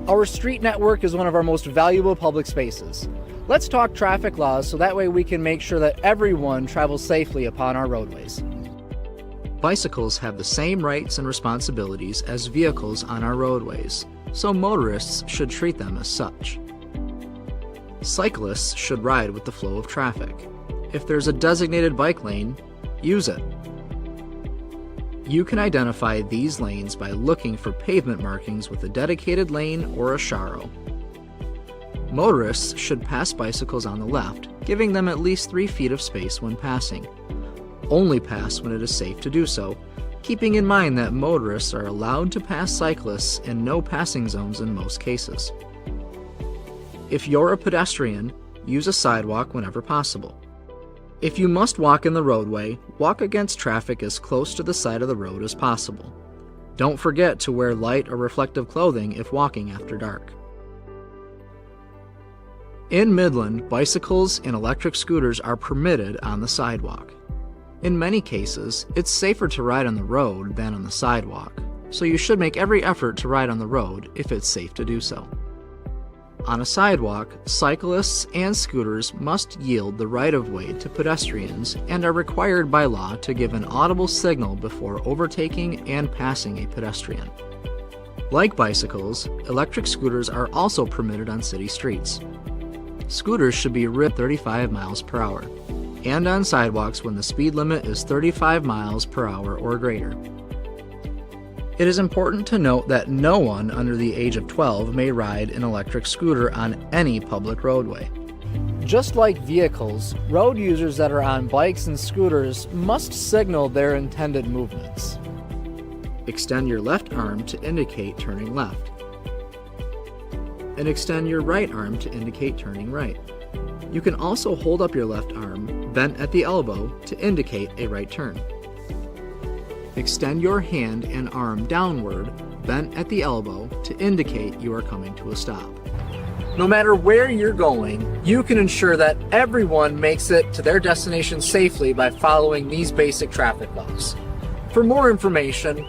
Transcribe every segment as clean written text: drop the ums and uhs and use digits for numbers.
Our street network is one of our most valuable public spaces. Let's talk traffic laws so that way we can make sure that everyone travels safely upon our roadways. Bicycles have the same rights and responsibilities as vehicles on our roadways, so motorists should treat them as such. Cyclists should ride with the flow of traffic. If there's a designated bike lane, use it. You can identify these lanes by looking for pavement markings with a dedicated lane or a charo. Motorists should pass bicycles on the left, giving them at least 3 feet of space when passing. Only pass when it is safe to do so, keeping in mind that motorists are allowed to pass cyclists in no passing zones in most cases. If you're a pedestrian, use a sidewalk whenever possible. If you must walk in the roadway, walk against traffic as close to the side of the road as possible. Don't forget to wear light or reflective clothing if walking after dark. In Midland, bicycles and electric scooters are permitted on the sidewalk. In many cases, it's safer to ride on the road than on the sidewalk, so you should make every effort to ride on the road if it's safe to do so. On a sidewalk, cyclists and scooters must yield the right-of-way to pedestrians and are required by law to give an audible signal before overtaking and passing a pedestrian. Like bicycles, electric scooters are also permitted on city streets. Scooters should be ridden 35 miles per hour, and on sidewalks when the speed limit is 35 miles per hour or greater. It is important to note that no one under the age of 12 may ride an electric scooter on any public roadway. Just like vehicles, road users that are on bikes and scooters must signal their intended movements. Extend your left arm to indicate turning left, and extend your right arm to indicate turning right. You can also hold up your left arm, bent at the elbow, to indicate a right turn. Extend your hand and arm downward, bent at the elbow, to indicate you are coming to a stop. No matter where you're going, you can ensure that everyone makes it to their destination safely by following these basic traffic laws. For more information,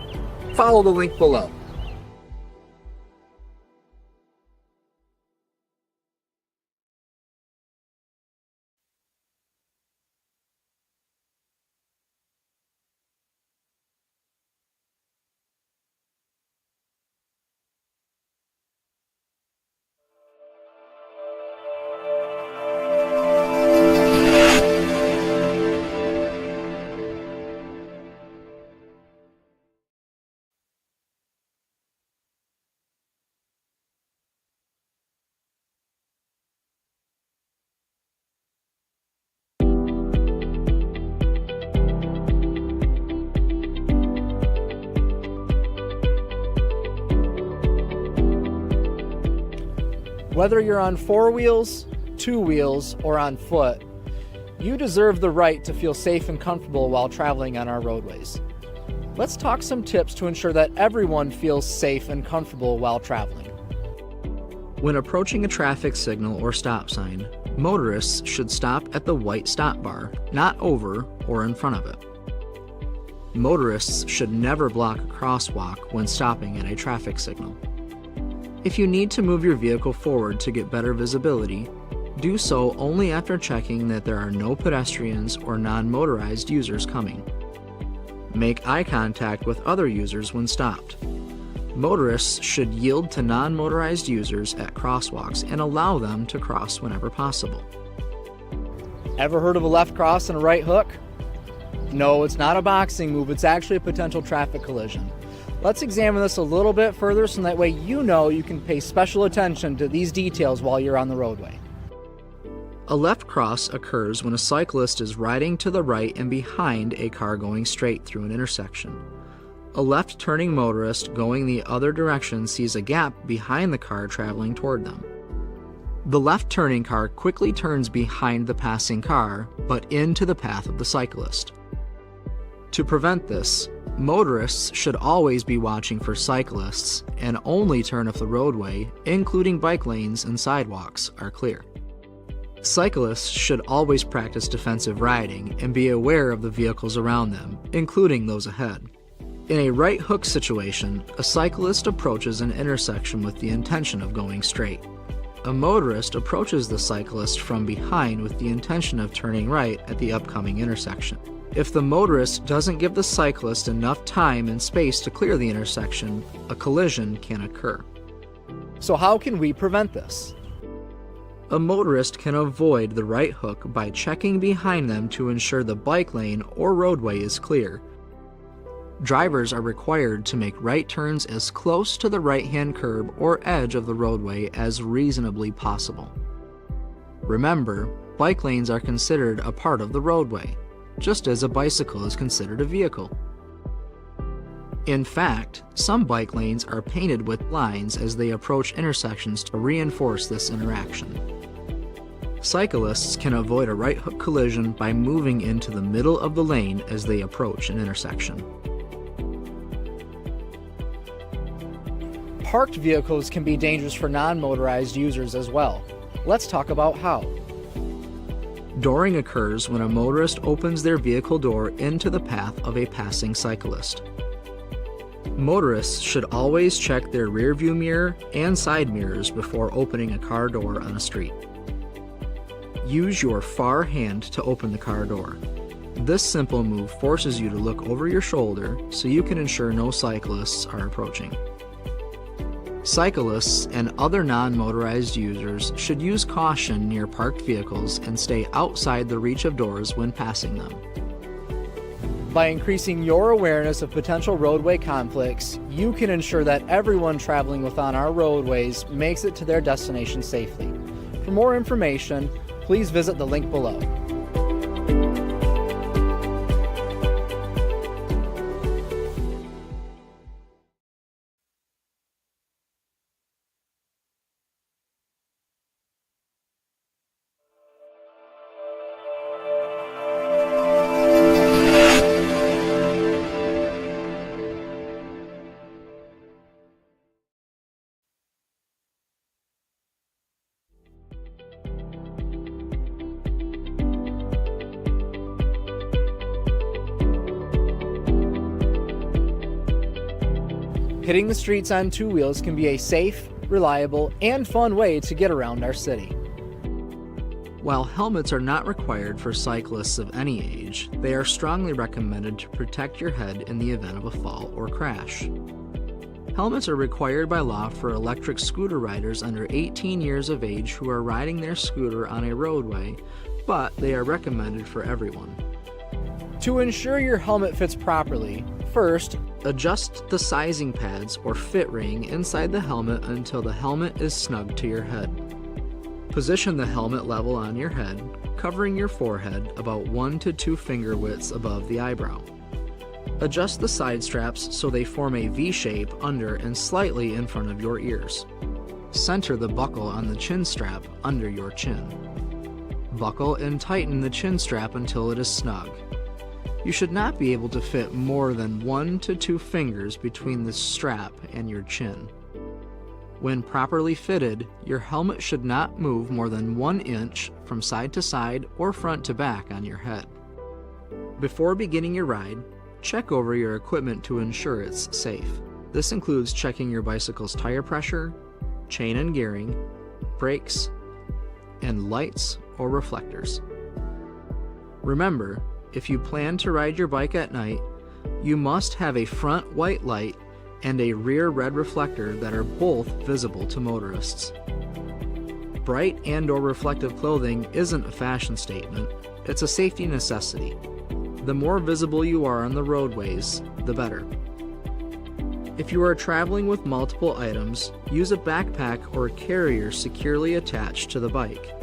follow the link below. Whether you're on 4 wheels, 2 wheels, or on foot, you deserve the right to feel safe and comfortable while traveling on our roadways. Let's talk some tips to ensure that everyone feels safe and comfortable while traveling. When approaching a traffic signal or stop sign, motorists should stop at the white stop bar, not over or in front of it. Motorists should never block a crosswalk when stopping at a traffic signal. If you need to move your vehicle forward to get better visibility, do so only after checking that there are no pedestrians or non-motorized users coming. Make eye contact with other users when stopped. Motorists should yield to non-motorized users at crosswalks and allow them to cross whenever possible. Ever heard of a left cross and a right hook? No, it's not a boxing move, it's actually a potential traffic collision. Let's examine this a little bit further so that way you know you can pay special attention to these details while you're on the roadway. A left cross occurs when a cyclist is riding to the right and behind a car going straight through an intersection. A left-turning motorist going the other direction sees a gap behind the car traveling toward them. The left-turning car quickly turns behind the passing car, but into the path of the cyclist. To prevent this, motorists should always be watching for cyclists and only turn if the roadway, including bike lanes and sidewalks, are clear. Cyclists should always practice defensive riding and be aware of the vehicles around them, including those ahead. In a right hook situation, a cyclist approaches an intersection with the intention of going straight. A motorist approaches the cyclist from behind with the intention of turning right at the upcoming intersection. If the motorist doesn't give the cyclist enough time and space to clear the intersection, a collision can occur. So how can we prevent this? A motorist can avoid the right hook by checking behind them to ensure the bike lane or roadway is clear. Drivers are required to make right turns as close to the right-hand curb or edge of the roadway as reasonably possible. Remember, bike lanes are considered a part of the roadway, just as a bicycle is considered a vehicle. In fact, some bike lanes are painted with lines as they approach intersections to reinforce this interaction. Cyclists can avoid a right hook collision by moving into the middle of the lane as they approach an intersection. Parked vehicles can be dangerous for non-motorized users as well. Let's talk about how. Dooring occurs when a motorist opens their vehicle door into the path of a passing cyclist. Motorists should always check their rearview mirror and side mirrors before opening a car door on a street. Use your far hand to open the car door. This simple move forces you to look over your shoulder so you can ensure no cyclists are approaching. Cyclists and other non-motorized users should use caution near parked vehicles and stay outside the reach of doors when passing them. By increasing your awareness of potential roadway conflicts, you can ensure that everyone traveling within our roadways makes it to their destination safely. For more information, please visit the link below. Hitting the streets on two wheels can be a safe, reliable, and fun way to get around our city. While helmets are not required for cyclists of any age, they are strongly recommended to protect your head in the event of a fall or crash. Helmets are required by law for electric scooter riders under 18 years of age who are riding their scooter on a roadway, but they are recommended for everyone. To ensure your helmet fits properly, first, adjust the sizing pads or fit ring inside the helmet until the helmet is snug to your head. Position the helmet level on your head, covering your forehead about 1 to 2 finger widths above the eyebrow. Adjust the side straps so they form a V shape under and slightly in front of your ears. Center the buckle on the chin strap under your chin. Buckle and tighten the chin strap until it is snug. You should not be able to fit more than 1 to 2 fingers between the strap and your chin. When properly fitted, your helmet should not move more than 1 inch from side to side or front to back on your head. Before beginning your ride, check over your equipment to ensure it's safe. This includes checking your bicycle's tire pressure, chain and gearing, brakes, and lights or reflectors. Remember, if you plan to ride your bike at night, you must have a front white light and a rear red reflector that are both visible to motorists. Bright and/or reflective clothing isn't a fashion statement, it's a safety necessity. The more visible you are on the roadways, the better. If you are traveling with multiple items, use a backpack or carrier securely attached to the bike.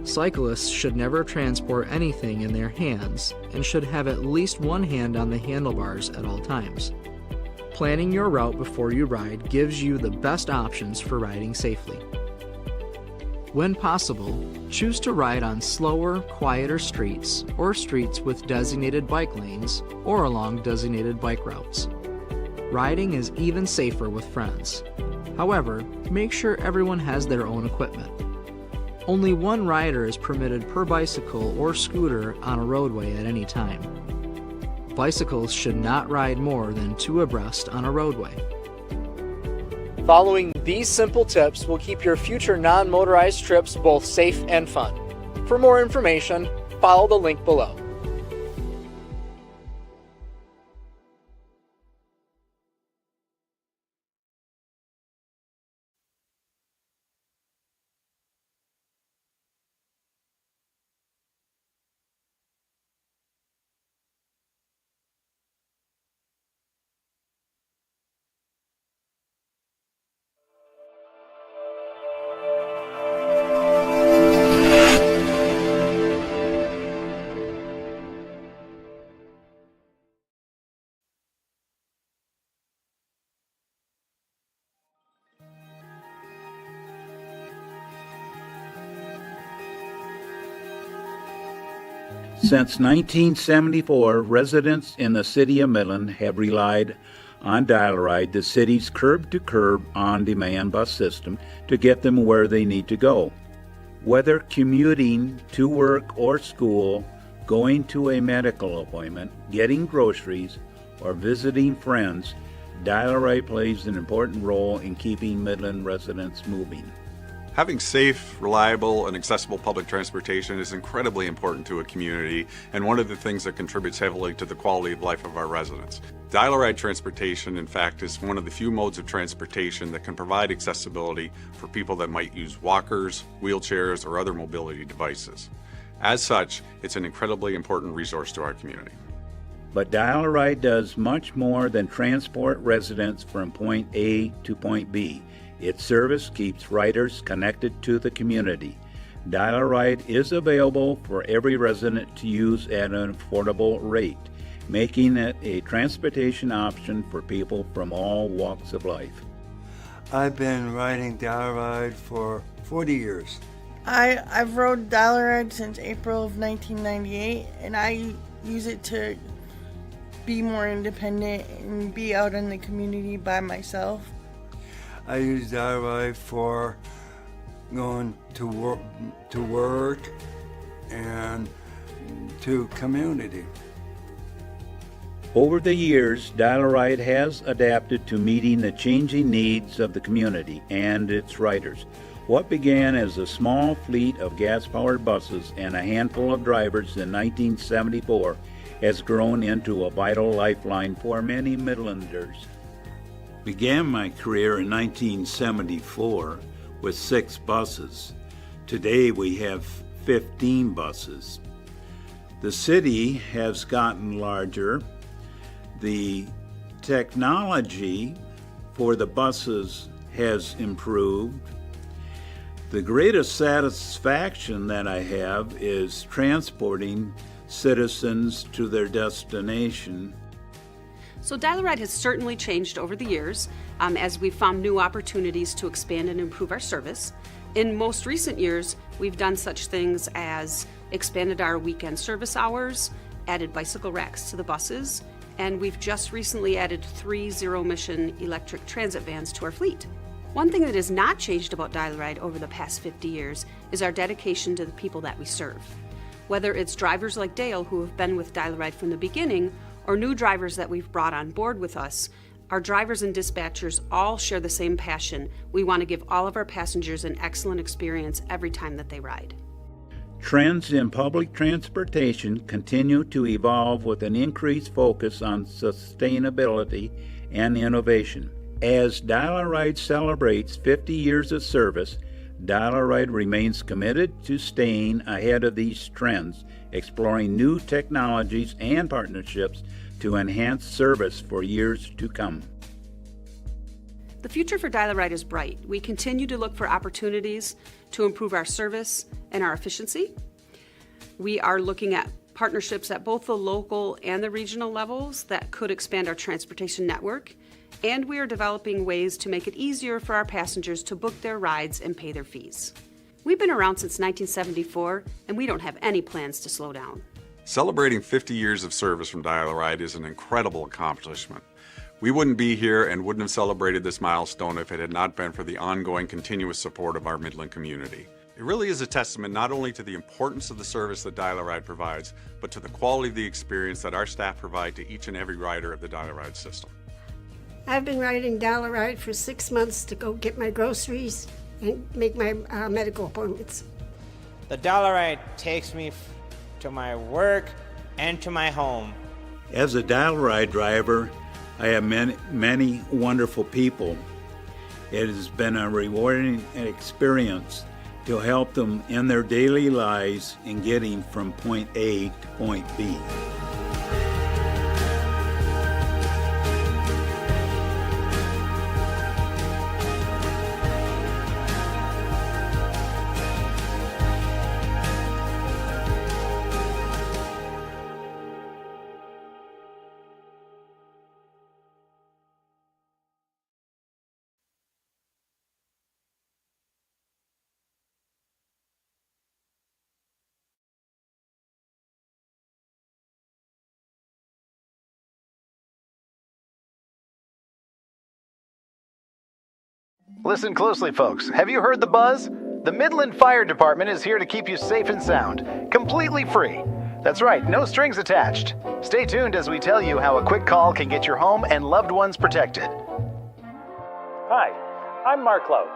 Cyclists should never transport anything in their hands and should have at least one hand on the handlebars at all times. Planning your route before you ride gives you the best options for riding safely. When possible, choose to ride on slower, quieter streets or streets with designated bike lanes or along designated bike routes. Riding is even safer with friends. However, make sure everyone has their own equipment. Only one rider is permitted per bicycle or scooter on a roadway at any time. Bicycles should not ride more than 2 abreast on a roadway. Following these simple tips will keep your future non-motorized trips both safe and fun. For more information, follow the link below. Since 1974, residents in the city of Midland have relied on Dial-A-Ride, the city's curb-to-curb on-demand bus system, to get them where they need to go. Whether commuting to work or school, going to a medical appointment, getting groceries, or visiting friends, Dial-A-Ride plays an important role in keeping Midland residents moving. Having safe, reliable, and accessible public transportation is incredibly important to a community and one of the things that contributes heavily to the quality of life of our residents. Dial-A-Ride transportation, in fact, is one of the few modes of transportation that can provide accessibility for people that might use walkers, wheelchairs, or other mobility devices. As such, it's an incredibly important resource to our community. But Dial-A-Ride does much more than transport residents from point A to point B. Its service keeps riders connected to the community. Dial-A-Ride is available for every resident to use at an affordable rate, making it a transportation option for people from all walks of life. I've been riding Dial-A-Ride for 40 years. I've rode Dial-A-Ride since April of 1998, and I use it to be more independent and be out in the community by myself. I use Dial-A-Ride for going to work and to community. Over the years, Dial-A-Ride has adapted to meeting the changing needs of the community and its riders. What began as a small fleet of gas-powered buses and a handful of drivers in 1974 has grown into a vital lifeline for many Midlanders. Began my career in 1974 with 6 buses. Today we have 15 buses. The city has gotten larger. The technology for the buses has improved. The greatest satisfaction that I have is transporting citizens to their destination. So Dial-A-Ride has certainly changed over the years as we've found new opportunities to expand and improve our service. In most recent years, we've done such things as expanded our weekend service hours, added bicycle racks to the buses, and we've just recently added 3 zero-emission electric transit vans to our fleet. One thing that has not changed about Dial-A-Ride over the past 50 years is our dedication to the people that we serve. Whether it's drivers like Dale who have been with Dial-A-Ride from the beginning, or new drivers that we've brought on board with us, our drivers and dispatchers all share the same passion. We want to give all of our passengers an excellent experience every time that they ride. Trends in public transportation continue to evolve with an increased focus on sustainability and innovation. As Dial-A-Ride celebrates 50 years of service, Dial-A-Ride remains committed to staying ahead of these trends, exploring new technologies and partnerships to enhance service for years to come. The future for Dial-A-Ride is bright. We continue to look for opportunities to improve our service and our efficiency. We are looking at partnerships at both the local and the regional levels that could expand our transportation network, and we are developing ways to make it easier for our passengers to book their rides and pay their fees. We've been around since 1974, and we don't have any plans to slow down. Celebrating 50 years of service from Dial-A-Ride is an incredible accomplishment. We wouldn't be here and wouldn't have celebrated this milestone if it had not been for the ongoing continuous support of our Midland community. It really is a testament not only to the importance of the service that Dial-A-Ride provides, but to the quality of the experience that our staff provide to each and every rider of the Dial-A-Ride system. I've been riding Dial-A-Ride for 6 months to go get my groceries and make my medical appointments. The Dial-A-Ride takes me to my work and to my home. As a Dial-A-Ride driver, I have many wonderful people. It has been a rewarding experience to help them in their daily lives in getting from point A to point B. Listen closely, folks. Have you heard the buzz? The Midland Fire Department is here to keep you safe and sound, completely free. That's right, no strings attached. Stay tuned as we tell you how a quick call can get your home and loved ones protected. Hi, I'm Mark Laux.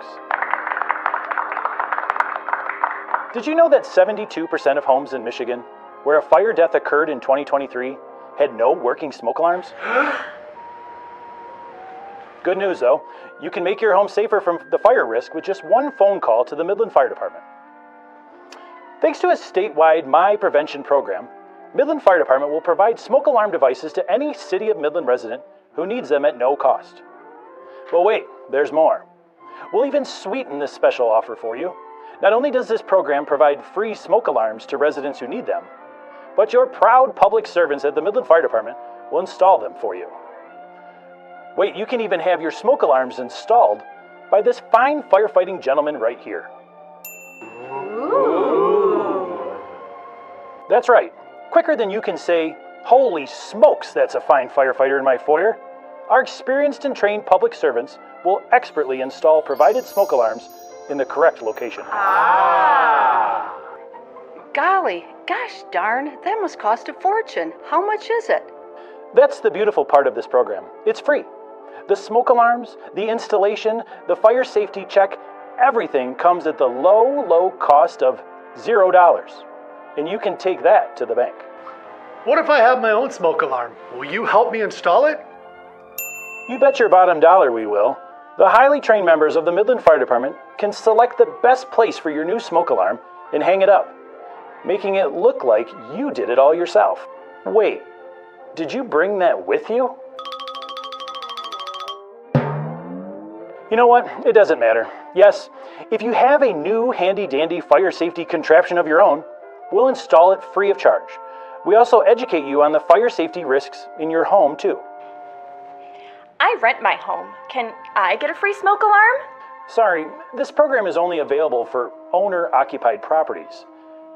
Did you know that 72% of homes in Michigan where a fire death occurred in 2023 had no working smoke alarms? Good news, though. You can make your home safer from the fire risk with just one phone call to the Midland Fire Department. Thanks to a statewide My Prevention program, Midland Fire Department will provide smoke alarm devices to any City of Midland resident who needs them at no cost. But wait, there's more. We'll even sweeten this special offer for you. Not only does this program provide free smoke alarms to residents who need them, but your proud public servants at the Midland Fire Department will install them for you. Wait, you can even have your smoke alarms installed by this fine firefighting gentleman right here. Ooh. That's right. Quicker than you can say, "Holy smokes, that's a fine firefighter in my foyer," our experienced and trained public servants will expertly install provided smoke alarms in the correct location. Golly, gosh darn, that must cost a fortune. How much is it? That's the beautiful part of this program. It's free. The smoke alarms, the installation, the fire safety check, everything comes at the low cost of $0. And you can take that to the bank. What if I have my own smoke alarm? Will you help me install it? You bet your bottom dollar we will. The highly trained members of the Midland Fire Department can select the best place for your new smoke alarm and hang it up, making it look like you did it all yourself. Wait, did you bring that with you? You know what? It doesn't matter. Yes, if you have a new handy-dandy fire safety contraption of your own, we'll install it free of charge. We also educate you on the fire safety risks in your home, too. I rent my home. Can I get a free smoke alarm? Sorry, this program is only available for owner-occupied properties,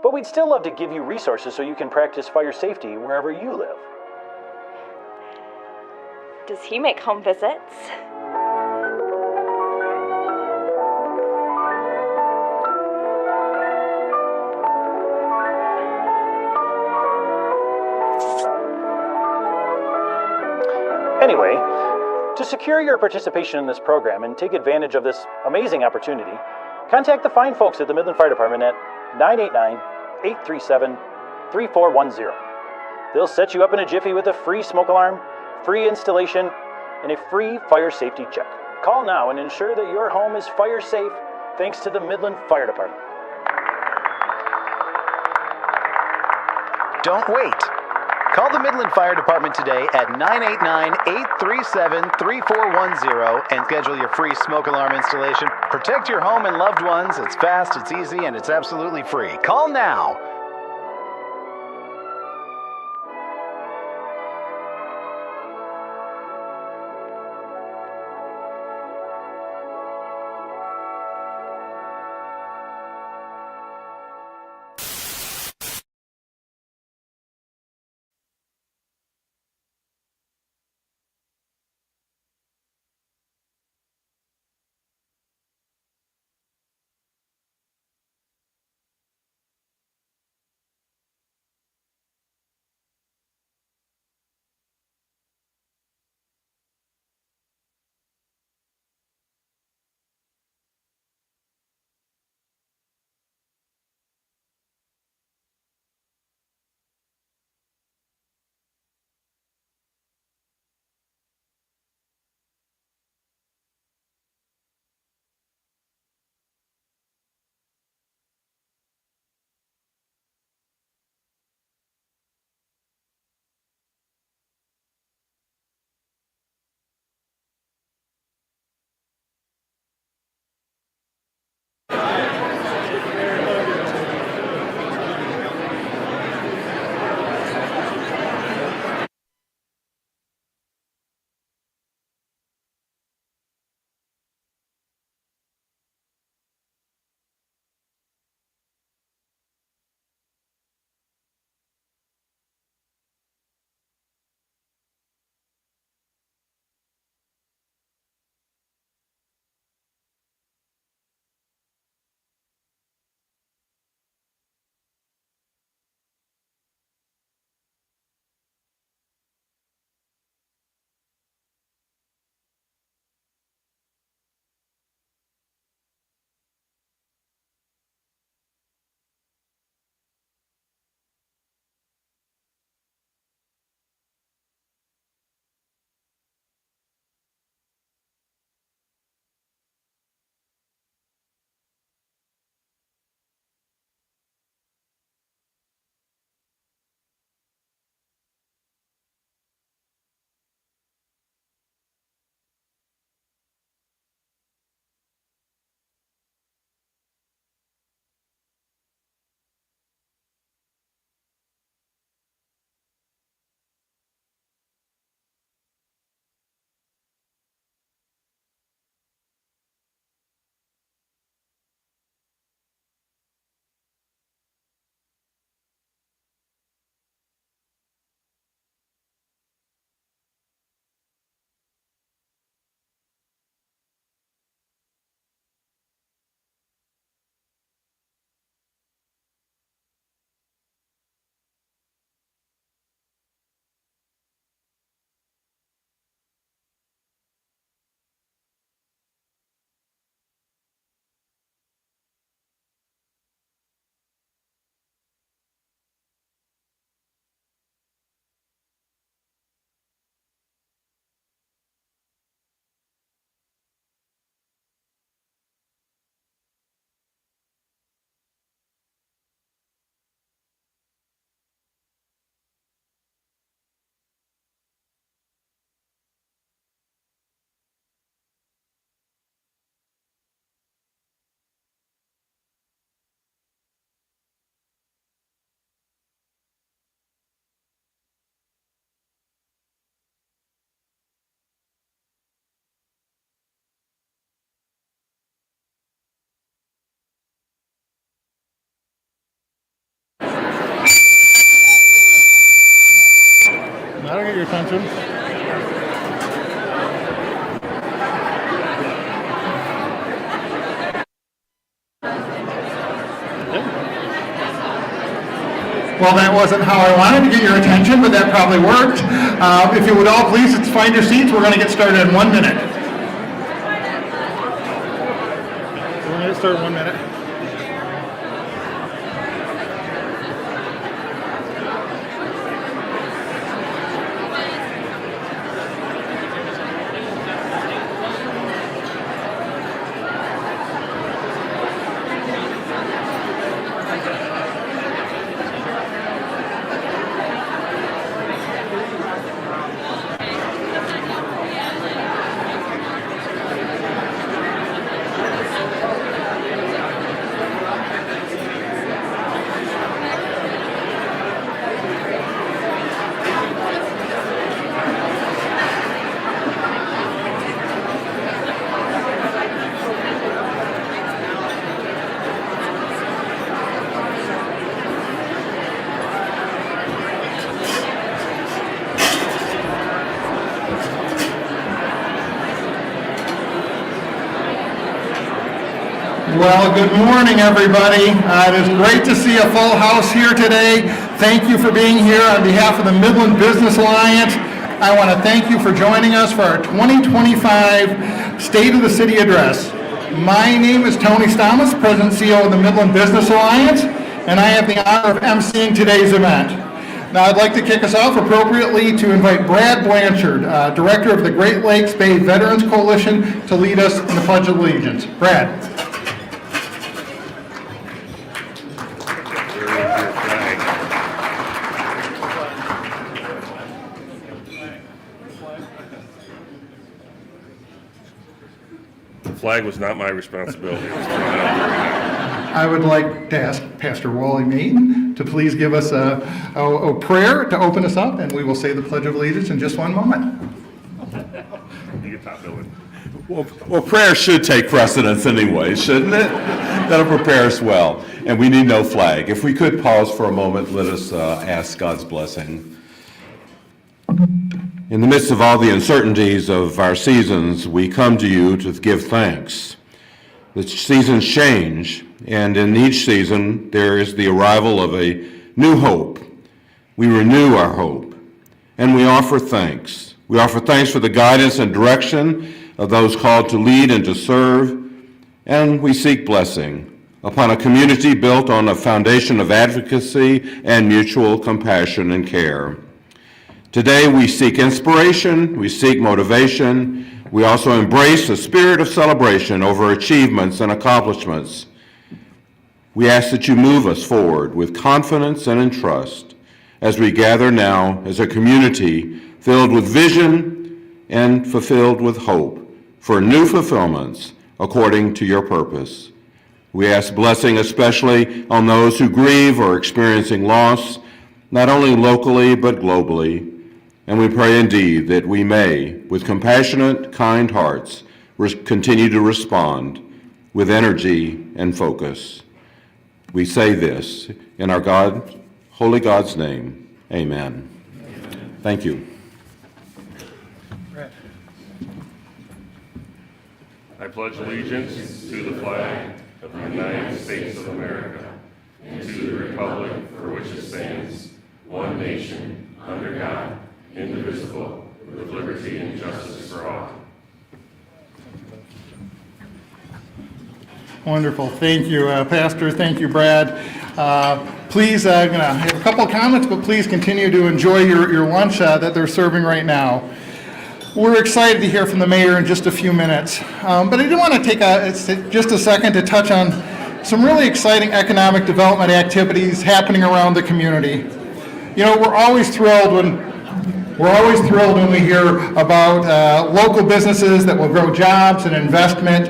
but we'd still love to give you resources so you can practice fire safety wherever you live. Does he make home visits? Anyway, to secure your participation in this program and take advantage of this amazing opportunity, contact the fine folks at the Midland Fire Department at 989-837-3410. They'll set you up in a jiffy with a free smoke alarm, free installation, and a free fire safety check. Call now and ensure that your home is fire safe thanks to the Midland Fire Department. Don't wait. Call the Midland Fire Department today at 989-837-3410 and schedule your free smoke alarm installation. Protect your home and loved ones. It's fast, it's easy, and it's absolutely free. Call now. your attention. Well, that wasn't how I wanted to get your attention, but that probably worked. If you would all please find your seats, we're going to get started in 1 minute. We're going to get started in 1 minute. Well, good morning, everybody. It is great to see a full house here today. Thank you for being here on behalf of the Midland Business Alliance. I want to thank you for joining us for our 2025 State of the City Address. My name is Tony Stamas, President and CEO of the Midland Business Alliance, and I have the honor of emceeing today's event. Now, I'd like to kick us off appropriately to invite Brad Blanchard, Director of the Great Lakes Bay Veterans Coalition, to lead us in the Pledge of Allegiance. Brad. The flag was not my responsibility. I would like to ask Pastor Wally Maiden to please give us a prayer to open us up, and we will say the Pledge of Allegiance in just one moment. You get top billing. Well, prayer should take precedence anyway, shouldn't it? That'll prepare us well. And we need no flag. If we could pause for a moment, let us ask God's blessing. In the midst of all the uncertainties of our seasons, we come to you to give thanks. The seasons change, and in each season there is the arrival of a new hope. We renew our hope, and we offer thanks. We offer thanks for the guidance and direction of those called to lead and to serve, and we seek blessing upon a community built on a foundation of advocacy and mutual compassion and care. Today we seek inspiration, we seek motivation, we also embrace a spirit of celebration over achievements and accomplishments. We ask that you move us forward with confidence and in trust as we gather now as a community filled with vision and fulfilled with hope for new fulfillments according to your purpose. We ask blessing especially on those who grieve or experiencing loss, not only locally but globally. And we pray indeed that we may, with compassionate, kind hearts, continue to respond with energy and focus. We say this in our God, holy God's name. Amen. Amen. Thank you. I pledge allegiance to the flag of the United States of America and to the republic for which it stands, one nation, under God, indivisible, with liberty and justice for all. Wonderful. Thank you, Pastor. Thank you, Brad. Please, I'm going to have a couple of comments, but please continue to enjoy your lunch that they're serving right now. We're excited to hear from the mayor in just a few minutes. But I do want to take just a second to touch on some really exciting economic development activities happening around the community. You know, we're always thrilled when we hear about local businesses that will grow jobs and investment.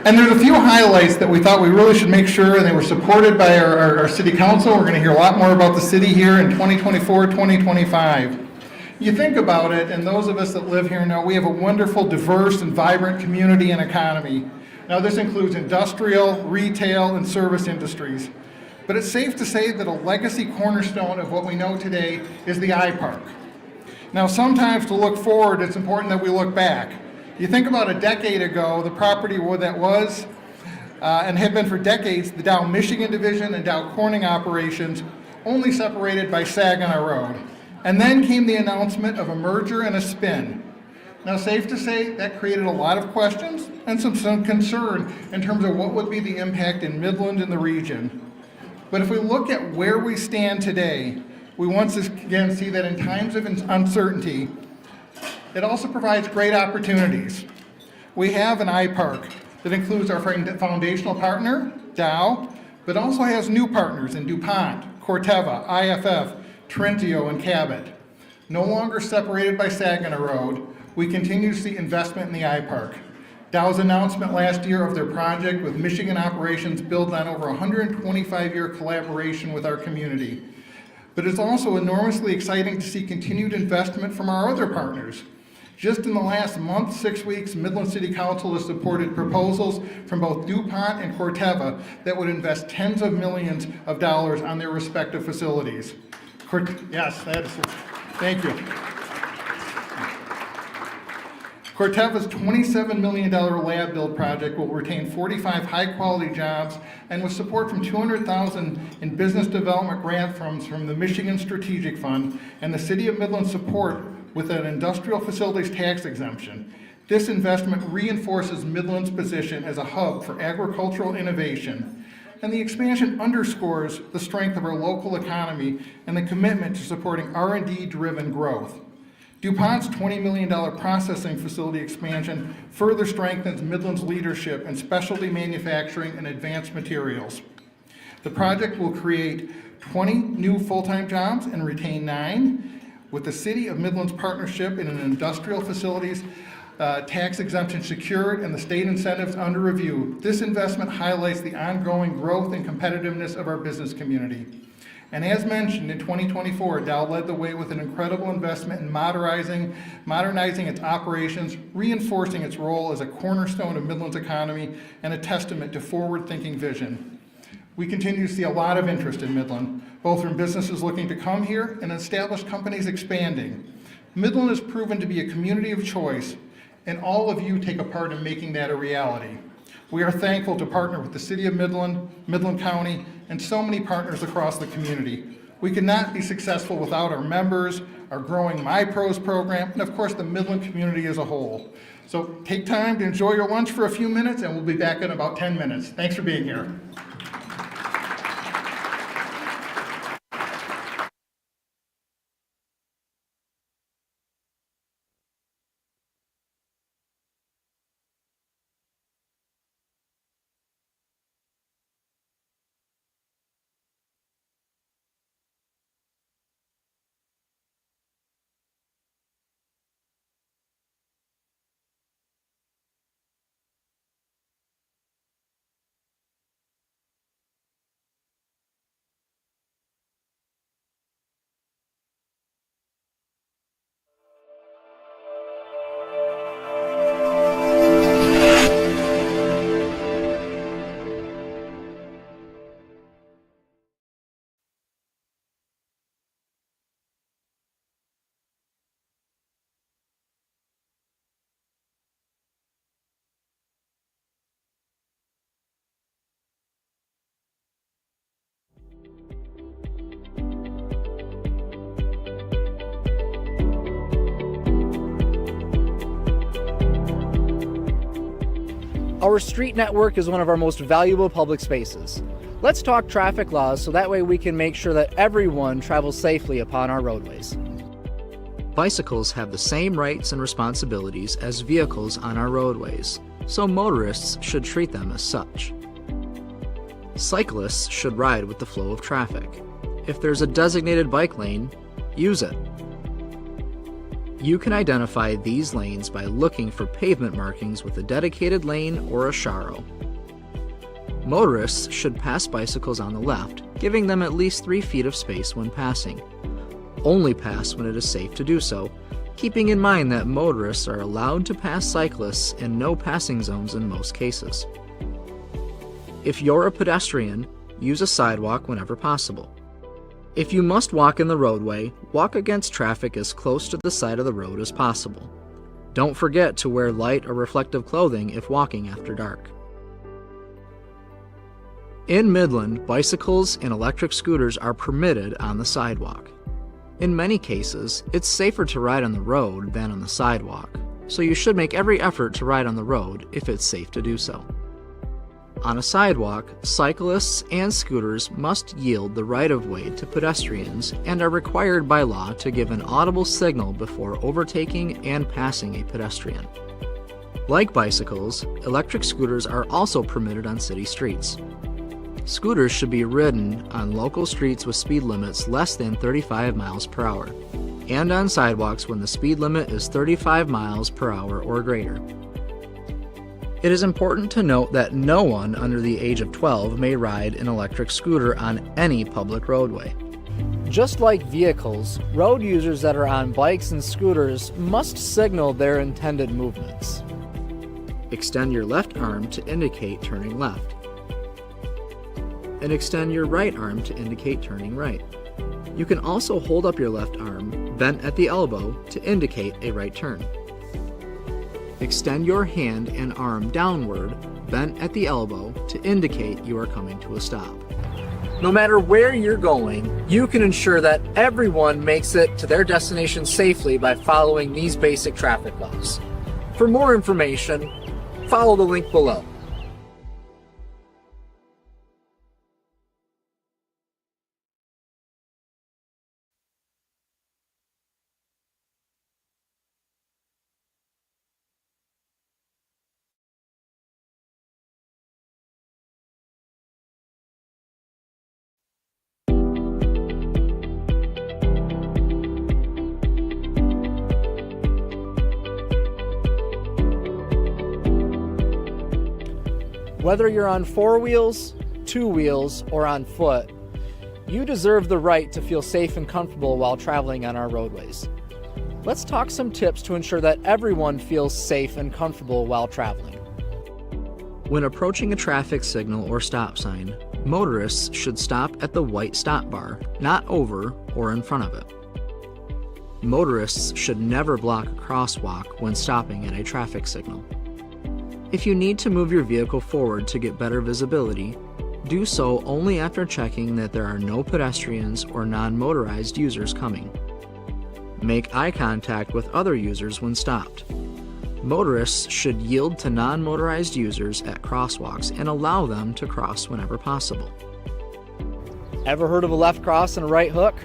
And there's a few highlights that we thought we really should make sure, and they were supported by our city council. We're going to hear a lot more about the city here in 2024, 2025. You think about it, and those of us that live here know we have a wonderful, diverse, and vibrant community and economy. Now, this includes industrial, retail, and service industries. But it's safe to say that a legacy cornerstone of what we know today is the iPark. Now, sometimes to look forward, it's important that we look back. You think about a decade ago, the property that was and had been for decades the Dow Michigan Division and Dow Corning operations, only separated by Saginaw Road. And then came the announcement of a merger and a spin. Now, safe to say, that created a lot of questions and some concern in terms of what would be the impact in Midland and the region. But if we look at where we stand today, we once again see that in times of uncertainty, it also provides great opportunities. We have an iPark that includes our foundational partner, Dow, but also has new partners in DuPont, Corteva, IFF, Trentio, and Cabot. No longer separated by Saginaw Road, we continue to see investment in the iPark. Dow's announcement last year of their project with Michigan operations builds on over 125-year collaboration with our community. But it's also enormously exciting to see continued investment from our other partners. Just in the last month, 6 weeks, Midland City Council has supported proposals from both DuPont and Corteva that would invest tens of millions of dollars on their respective facilities. Yes, thank you. Corteva's $27 million lab build project will retain 45 high-quality jobs, and with support from $200,000 in business development grant funds from the Michigan Strategic Fund and the City of Midland support with an industrial facilities tax exemption. This investment reinforces Midland's position as a hub for agricultural innovation, and the expansion underscores the strength of our local economy and the commitment to supporting R&D-driven growth. DuPont's $20 million processing facility expansion further strengthens Midland's leadership in specialty manufacturing and advanced materials. The project will create 20 new full-time jobs and retain 9, with the City of Midland's partnership in an industrial facilities tax exemption secured and the state incentives under review. This investment highlights the ongoing growth and competitiveness of our business community. And as mentioned, in 2024, Dow led the way with an incredible investment in modernizing its operations, reinforcing its role as a cornerstone of Midland's economy and a testament to forward-thinking vision. We continue to see a lot of interest in Midland, both from businesses looking to come here and established companies expanding. Midland has proven to be a community of choice, and all of you take a part in making that a reality. We are thankful to partner with the City of Midland, Midland County, and so many partners across the community. We could not be successful without our members, our growing MyPros program, and of course the Midland community as a whole. So take time to enjoy your lunch for a few minutes, and we'll be back in about 10 minutes. Thanks for being here. Our street network is one of our most valuable public spaces. Let's talk traffic laws so that way we can make sure that everyone travels safely upon our roadways. Bicycles have the same rights and responsibilities as vehicles on our roadways, so motorists should treat them as such. Cyclists should ride with the flow of traffic. If there's a designated bike lane, use it. You can identify these lanes by looking for pavement markings with a dedicated lane or a charo. Motorists should pass bicycles on the left, giving them at least 3 feet of space when passing. Only pass when it is safe to do so, keeping in mind that motorists are allowed to pass cyclists in no passing zones in most cases. If you're a pedestrian, use a sidewalk whenever possible. If you must walk in the roadway, walk against traffic as close to the side of the road as possible. Don't forget to wear light or reflective clothing if walking after dark. In Midland, bicycles and electric scooters are permitted on the sidewalk. In many cases, it's safer to ride on the road than on the sidewalk, so you should make every effort to ride on the road if it's safe to do so. On a sidewalk, cyclists and scooters must yield the right-of-way to pedestrians and are required by law to give an audible signal before overtaking and passing a pedestrian. Like bicycles, electric scooters are also permitted on city streets. Scooters should be ridden on local streets with speed limits less than 35 miles per hour, and on sidewalks when the speed limit is 35 miles per hour or greater. It is important to note that no one under the age of 12 may ride an electric scooter on any public roadway. Just like vehicles, road users that are on bikes and scooters must signal their intended movements. Extend your left arm to indicate turning left, and extend your right arm to indicate turning right. You can also hold up your left arm, bent at the elbow, to indicate a right turn. Extend your hand and arm downward, bent at the elbow, to indicate you are coming to a stop. No matter where you're going, you can ensure that everyone makes it to their destination safely by following these basic traffic laws. For more information, follow the link below. Whether you're on 4 wheels, 2 wheels, or on foot, you deserve the right to feel safe and comfortable while traveling on our roadways. Let's talk some tips to ensure that everyone feels safe and comfortable while traveling. When approaching a traffic signal or stop sign, motorists should stop at the white stop bar, not over or in front of it. Motorists should never block a crosswalk when stopping at a traffic signal. If you need to move your vehicle forward to get better visibility, do so only after checking that there are no pedestrians or non-motorized users coming. Make eye contact with other users when stopped. Motorists should yield to non-motorized users at crosswalks and allow them to cross whenever possible. Ever heard of a left cross and a right hook?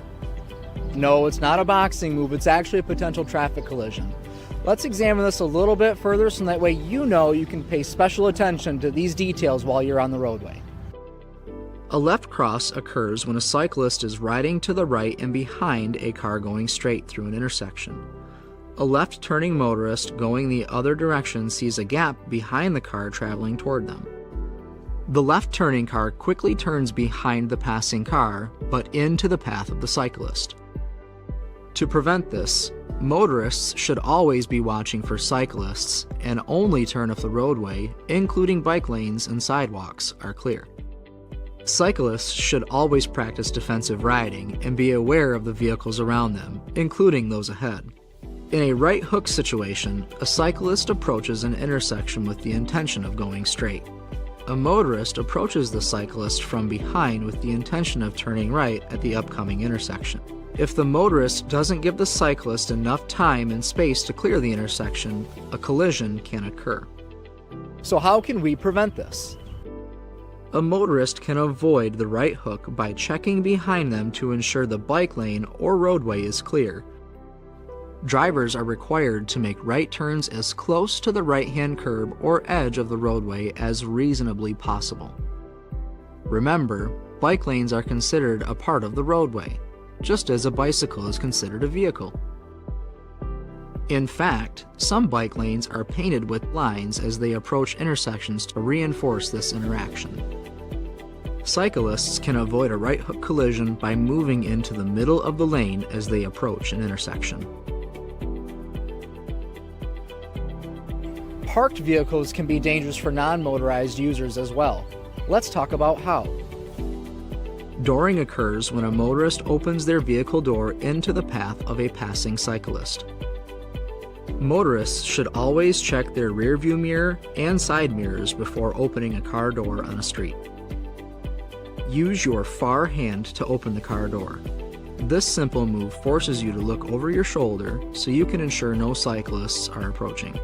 No, it's not a boxing move, it's actually a potential traffic collision. Let's examine this a little bit further so that way you know you can pay special attention to these details while you're on the roadway. A left cross occurs when a cyclist is riding to the right and behind a car going straight through an intersection. A left-turning motorist going the other direction sees a gap behind the car traveling toward them. The left-turning car quickly turns behind the passing car, but into the path of the cyclist. To prevent this, motorists should always be watching for cyclists and only turn if the roadway, including bike lanes and sidewalks, are clear. Cyclists should always practice defensive riding and be aware of the vehicles around them, including those ahead. In a right hook situation, a cyclist approaches an intersection with the intention of going straight. A motorist approaches the cyclist from behind with the intention of turning right at the upcoming intersection. If the motorist doesn't give the cyclist enough time and space to clear the intersection, a collision can occur. So how can we prevent this? A motorist can avoid the right hook by checking behind them to ensure the bike lane or roadway is clear. Drivers are required to make right turns as close to the right-hand curb or edge of the roadway as reasonably possible. Remember, bike lanes are considered a part of the roadway, just as a bicycle is considered a vehicle. In fact, some bike lanes are painted with lines as they approach intersections to reinforce this interaction. Cyclists can avoid a right hook collision by moving into the middle of the lane as they approach an intersection. Parked vehicles can be dangerous for non-motorized users as well. Let's talk about how. Dooring occurs when a motorist opens their vehicle door into the path of a passing cyclist. Motorists should always check their rearview mirror and side mirrors before opening a car door on a street. Use your far hand to open the car door. This simple move forces you to look over your shoulder so you can ensure no cyclists are approaching.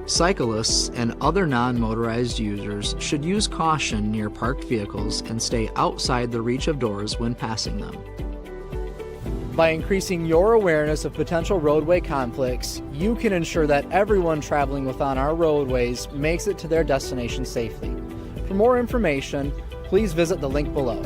Cyclists and other non-motorized users should use caution near parked vehicles and stay outside the reach of doors when passing them. By increasing your awareness of potential roadway conflicts, you can ensure that everyone traveling within our roadways makes it to their destination safely. For more information, please visit the link below.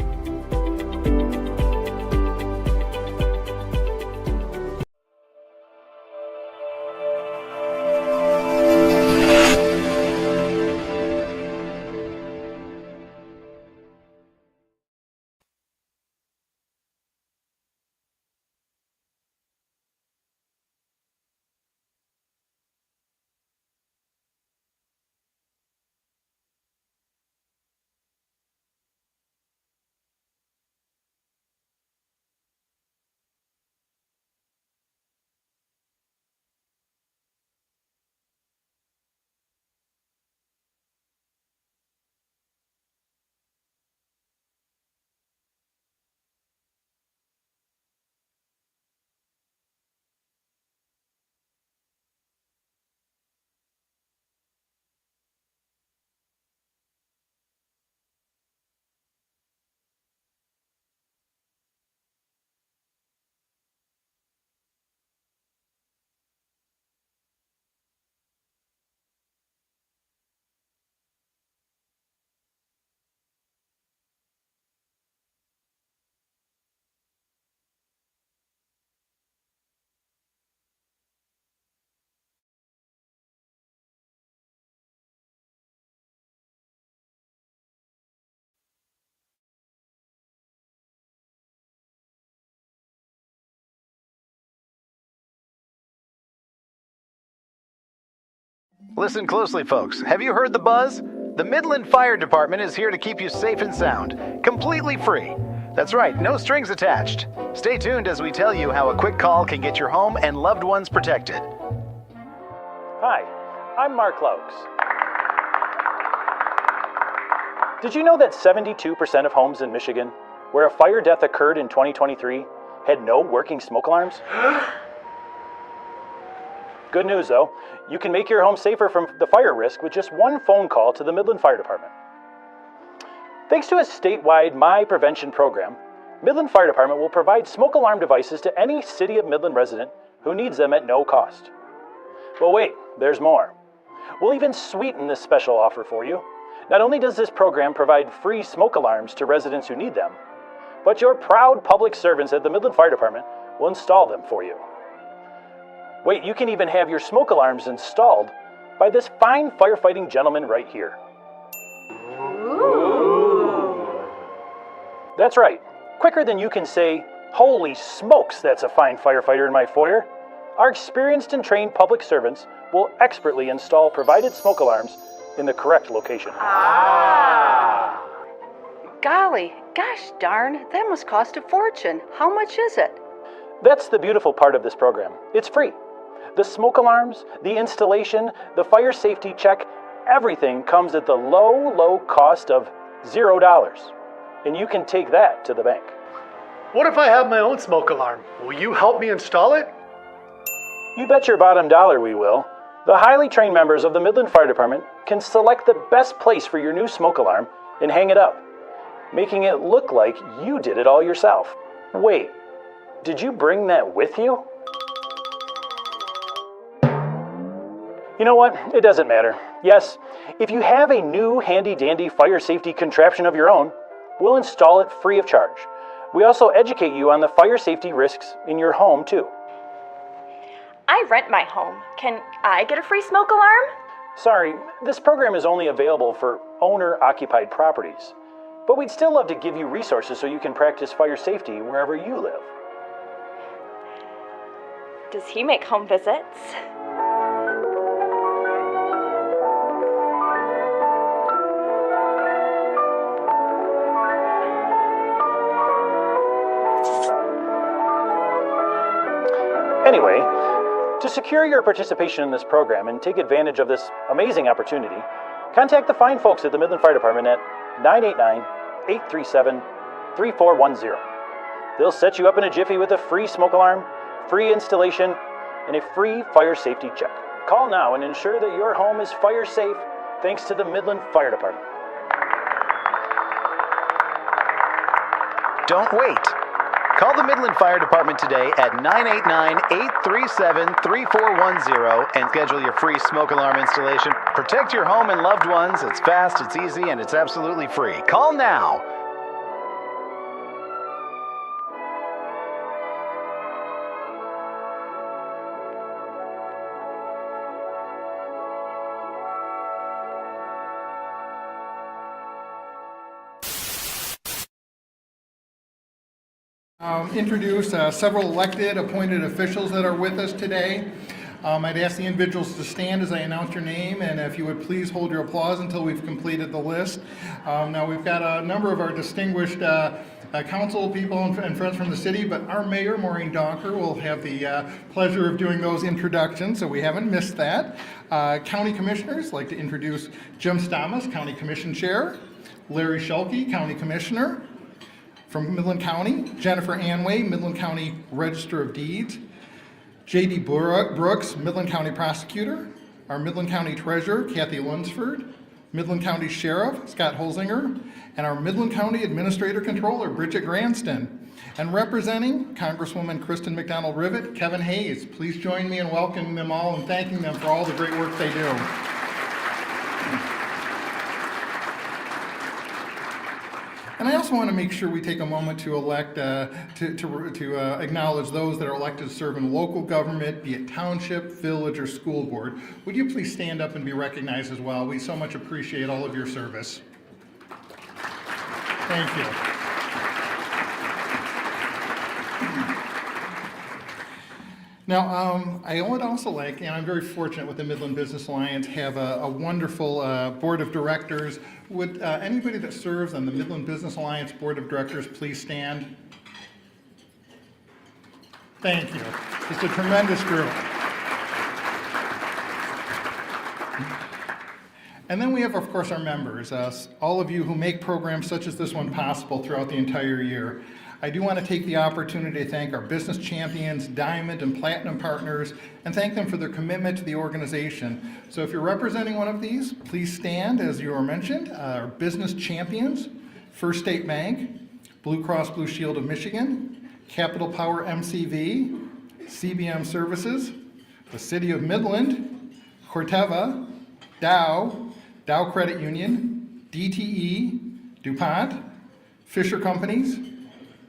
Listen closely, folks. Have you heard the buzz? The Midland Fire Department is here to keep you safe and sound, completely free. That's right, no strings attached. Stay tuned as we tell you how a quick call can get your home and loved ones protected. Hi, I'm Mark Laux. Did you know that 72% of homes in Michigan where a fire death occurred in 2023 had no working smoke alarms? Good news, though. You can make your home safer from the fire risk with just one phone call to the Midland Fire Department. Thanks to a statewide My Prevention program, Midland Fire Department will provide smoke alarm devices to any City of Midland resident who needs them at no cost. But wait, there's more. We'll even sweeten this special offer for you. Not only does this program provide free smoke alarms to residents who need them, but your proud public servants at the Midland Fire Department will install them for you. Wait, you can even have your smoke alarms installed by this fine firefighting gentleman right here. Ooh. That's right. Quicker than you can say, "Holy smokes, that's a fine firefighter in my foyer," our experienced and trained public servants will expertly install provided smoke alarms in the correct location. Golly, gosh darn, that must cost a fortune. How much is it? That's the beautiful part of this program. It's free. The smoke alarms, the installation, the fire safety check, everything comes at the low cost of $0. And you can take that to the bank. What if I have my own smoke alarm? Will you help me install it? You bet your bottom dollar we will. The highly trained members of the Midland Fire Department can select the best place for your new smoke alarm and hang it up, making it look like you did it all yourself. Wait, did you bring that with you? You know what? It doesn't matter. Yes, if you have a new handy-dandy fire safety contraption of your own, we'll install it free of charge. We also educate you on the fire safety risks in your home, too. I rent my home. Can I get a free smoke alarm? Sorry, this program is only available for owner-occupied properties. But we'd still love to give you resources so you can practice fire safety wherever you live. Does he make home visits? Anyway, to secure your participation in this program and take advantage of this amazing opportunity, contact the fine folks at the Midland Fire Department at 989-837-3410. They'll set you up in a jiffy with a free smoke alarm, free installation, and a free fire safety check. Call now and ensure that your home is fire safe thanks to the Midland Fire Department. Don't wait. Call the Midland Fire Department today at 989-837-3410 and schedule your free smoke alarm installation. Protect your home and loved ones. It's fast, it's easy, and it's absolutely free. Call now. Introduce several elected, appointed officials that are with us today. I'd ask the individuals to stand as I announce your name, and if you would please hold your applause until we've completed the list. Now we've got a number of our distinguished council people and friends from the city, but our mayor, Maureen Donker, will have the pleasure of doing those introductions, so we haven't missed that. County commissioners, I'd like to introduce Jim Stamas, County Commission Chair, Larry Schulke, County Commissioner. From Midland County, Jennifer Anway, Midland County Register of Deeds, J.D. Brooks, Midland County Prosecutor, our Midland County Treasurer, Kathy Lunsford, Midland County Sheriff, Scott Holzinger, and our Midland County Administrator Controller, Bridget Granston. And representing Congresswoman Kristen McDonald-Rivet, Kevin Hayes. Please join me in welcoming them all and thanking them for all the great work they do. And I also want to make sure we take a moment to elect, to acknowledge those that are elected to serve in local government, be it township, village, or school board. Would you please stand up and be recognized as well? We so much appreciate all of your service. Thank you. Now, I would also like, and I'm very fortunate with the Midland Business Alliance, have a wonderful board of directors. Would anybody that serves on the Midland Business Alliance board of directors please stand? Thank you. Just a tremendous group. And then we have, of course, our members, all of you who make programs such as this one possible throughout the entire year. I do want to take the opportunity to thank our business champions, diamond and platinum partners, and thank them for their commitment to the organization. So if you're representing one of these, please stand as you are mentioned. Our business champions, First State Bank, Blue Cross Blue Shield of Michigan, Capital Power MCV, CBM Services, the City of Midland, Corteva, Dow Credit Union, DTE, DuPont, Fisher Companies,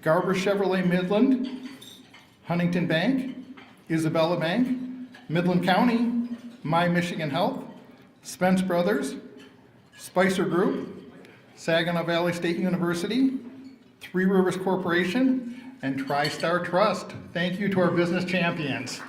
Garber Chevrolet Midland, Huntington Bank, Isabella Bank, Midland County, My Michigan Health, Spence Brothers, Spicer Group, Saginaw Valley State University, Three Rivers Corporation, and TriStar Trust. Thank you to our business champions.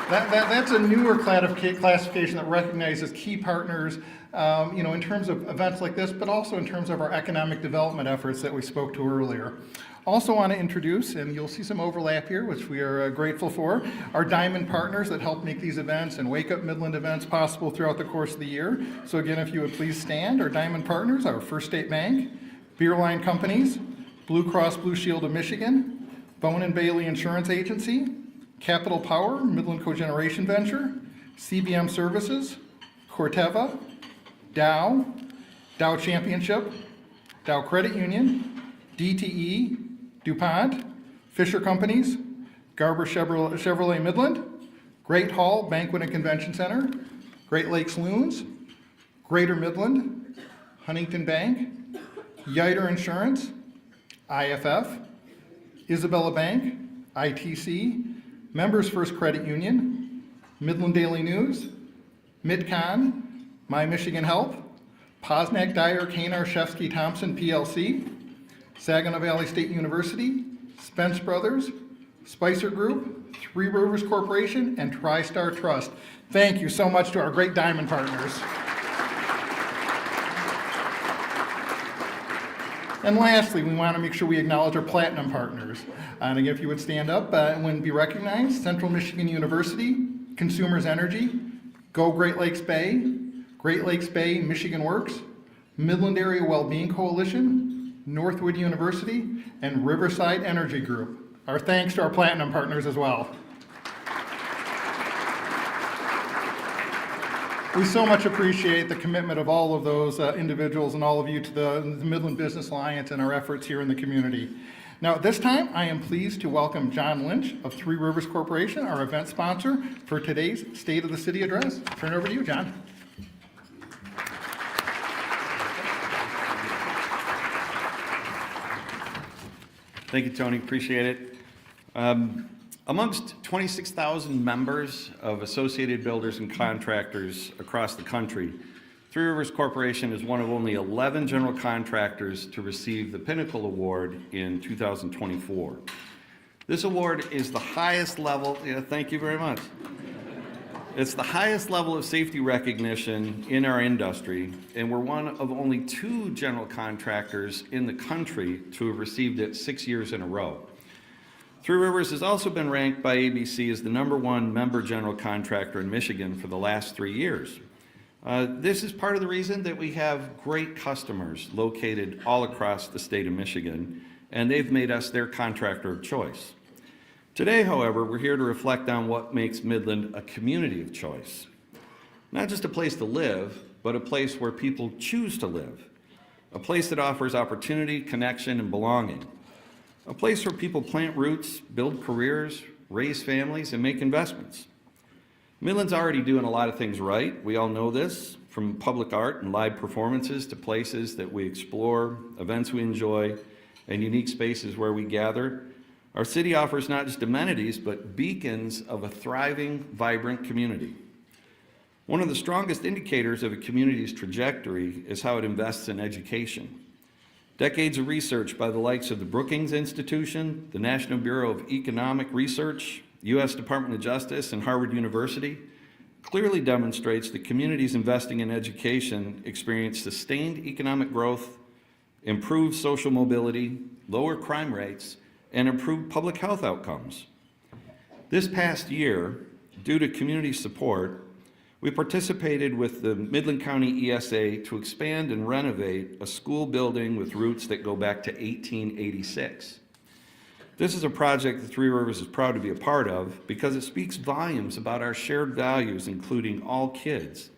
That's a newer classification that recognizes key partners, in terms of events like this, but also in terms of our economic development efforts that we spoke to earlier. Also want to introduce, and you'll see some overlap here, which we are grateful for, our diamond partners that help make these events and Wake Up Midland events possible throughout the course of the year. So again, if you would please stand, our diamond partners are First State Bank, Beerline Companies, Blue Cross Blue Shield of Michigan, Bone and Bailey Insurance Agency, Capital Power, Midland Cogeneration Venture, CBM Services, Corteva, Dow Championship, Dow Credit Union, DTE, DuPont, Fisher Companies, Garber Chevrolet Midland, Great Hall Banquet and Convention Center, Great Lakes Loons, Greater Midland, Huntington Bank, Yiter Insurance, IFF, Isabella Bank, ITC, Members First Credit Union, Midland Daily News, MidCon, My Michigan Health, Posnack Dyer Kanar Shefsky Thompson PLC, Saginaw Valley State University, Spence Brothers, Spicer Group, Three Rivers Corporation, and TriStar Trust. Thank you so much to our great diamond partners. And lastly, we want to make sure we acknowledge our platinum partners. And again, if you would stand up and be recognized, Central Michigan University, Consumers Energy, Go Great Lakes Bay, Great Lakes Bay Michigan Works, Midland Area Wellbeing Coalition, Northwood University, and Riverside Energy Group. Our thanks to our platinum partners as well. We so much appreciate the commitment of all of those individuals and all of you to the Midland Business Alliance and our efforts here in the community. Now, at this time, I am pleased to welcome John Lynch of Three Rivers Corporation, our event sponsor, for today's State of the City address. Turn it over to you, John. Thank you, Tony. Appreciate it. Amongst 26,000 members of associated builders and contractors across the country, Three Rivers Corporation is one of only 11 general contractors to receive the Pinnacle Award in 2024. This award is the highest level, thank you very much. It's the highest level of safety recognition in our industry, and we're one of only 2 general contractors in the country to have received it 6 years in a row. Three Rivers has also been ranked by ABC as the #1 member general contractor in Michigan for the last 3 years. This is part of the reason that we have great customers located all across the state of Michigan, and they've made us their contractor of choice. Today, however, we're here to reflect on what makes Midland a community of choice. Not just a place to live, but a place where people choose to live. A place that offers opportunity, connection, and belonging. A place where people plant roots, build careers, raise families, and make investments. Midland's already doing a lot of things right. We all know this, from public art and live performances to places that we explore, events we enjoy, and unique spaces where we gather. Our city offers not just amenities, but beacons of a thriving, vibrant community. One of the strongest indicators of a community's trajectory is how it invests in education. Decades of research by the likes of the Brookings Institution, the National Bureau of Economic Research, U.S. Department of Justice, and Harvard University clearly demonstrates that communities investing in education experience sustained economic growth, improved social mobility, lower crime rates, and improved public health outcomes. This past year, due to community support, we participated with the Midland County ESA to expand and renovate a school building with roots that go back to 1886. This is a project that Three Rivers is proud to be a part of because it speaks volumes about our shared values, including all kids,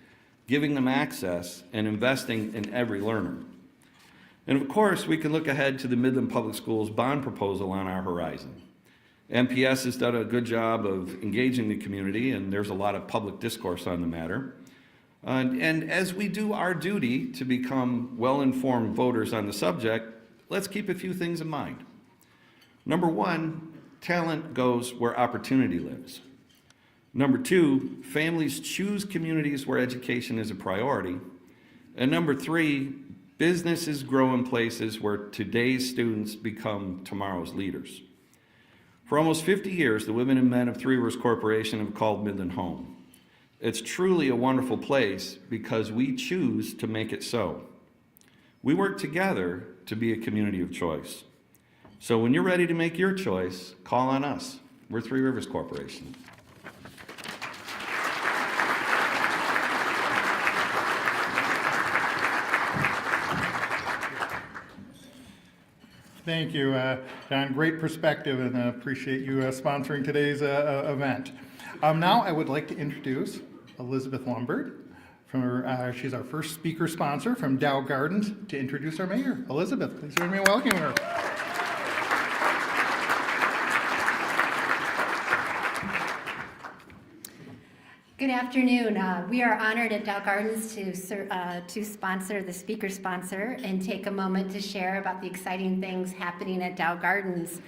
giving them access, and investing in every learner. And of course, we can look ahead to the Midland Public Schools bond proposal on our horizon. MPS has done a good job of engaging the community, and there's a lot of public discourse on the matter. And as we do our duty to become well-informed voters on the subject, let's keep a few things in mind. Number 1, talent goes where opportunity lives. Number 2, families choose communities where education is a priority. And number 3, businesses grow in places where today's students become tomorrow's leaders. For almost 50 years, the women and men of Three Rivers Corporation have called Midland home. It's truly a wonderful place because we choose to make it so. We work together to be a community of choice. So when you're ready to make your choice, call on us. We're Three Rivers Corporation. Thank you, John. Great perspective, and I appreciate you sponsoring today's event. Now I would like to introduce Elizabeth Lumbert. She's our first speaker sponsor from Dow Gardens to introduce our mayor. Elizabeth, please join me in welcoming her. Good afternoon. We are honored at Dow Gardens to sponsor the speaker sponsor and take a moment to share about the exciting things happening at Dow Gardens.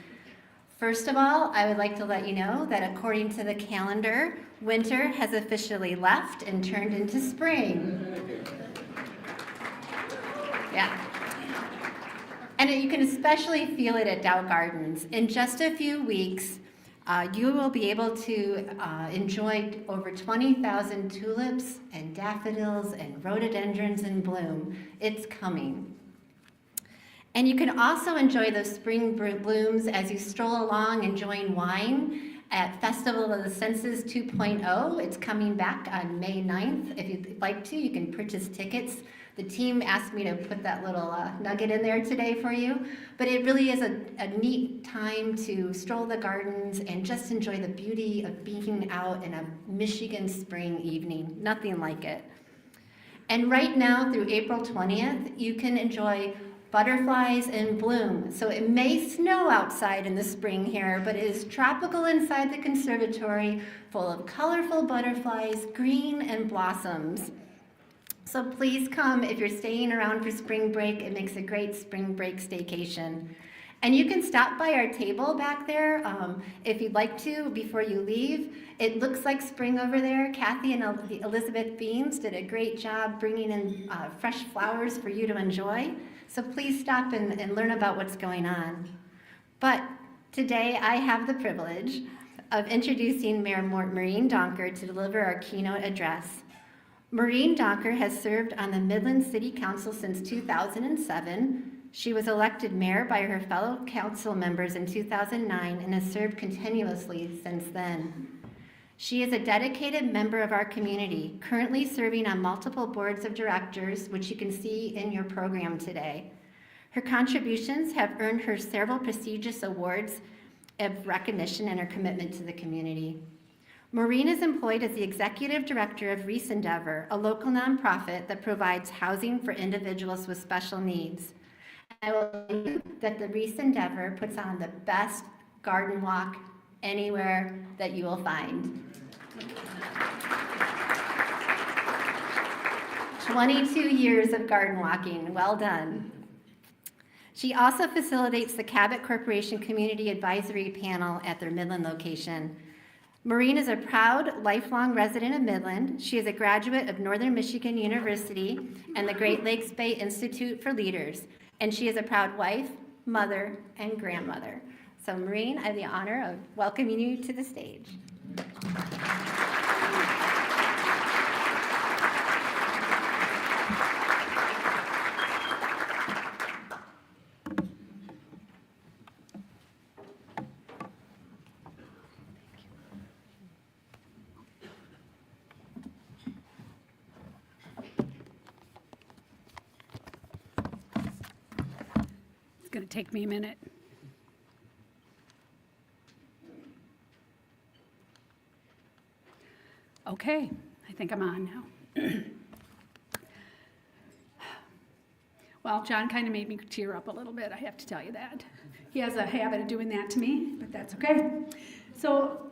First of all, I would like to let you know that according to the calendar, winter has officially left and turned into spring. Yeah. And you can especially feel it at Dow Gardens. In just a few weeks, you will be able to enjoy over 20,000 tulips and daffodils and rhododendrons in bloom. It's coming. And you can also enjoy those spring blooms as you stroll along enjoying wine at Festival of the Senses 2.0. It's coming back on May 9th. If you'd like to, you can purchase tickets. The team asked me to put that little nugget in there today for you. But it really is a neat time to stroll the gardens and just enjoy the beauty of being out in a Michigan spring evening. Nothing like it. And right now through April 20th, you can enjoy butterflies in bloom. So it may snow outside in the spring here, but it is tropical inside the conservatory, full of colorful butterflies, green and blossoms. So please come if you're staying around for spring break. It makes a great spring break staycation. And you can stop by our table back there if you'd like to before you leave. It looks like spring over there. Kathy and Elizabeth Beams did a great job bringing in fresh flowers for you to enjoy. So please stop and learn about what's going on. But today I have the privilege of introducing Mayor Maureen Donker to deliver our keynote address. Maureen Donker has served on the Midland City Council since 2007. She was elected mayor by her fellow council members in 2009 and has served continuously since then. She is a dedicated member of our community, currently serving on multiple boards of directors, which you can see in your program today. Her contributions have earned her several prestigious awards of recognition and her commitment to the community. Maureen is employed as the executive director of Reese Endeavor, a local nonprofit that provides housing for individuals with special needs. I will tell you that the Reese Endeavor puts on the best garden walk anywhere that you will find. 22 years of garden walking, well done. She also facilitates the Cabot Corporation Community Advisory Panel at their Midland location. Maureen is a proud, lifelong resident of Midland. She is a graduate of Northern Michigan University and the Great Lakes Bay Institute for Leaders, and she is a proud wife, mother, and grandmother. So Maureen, I have the honor of welcoming you to the stage. It's going to take me a minute. Okay, I think I'm on now. Well, John kind of made me tear up a little bit, I have to tell you that. He has a habit of doing that to me, but that's okay. So,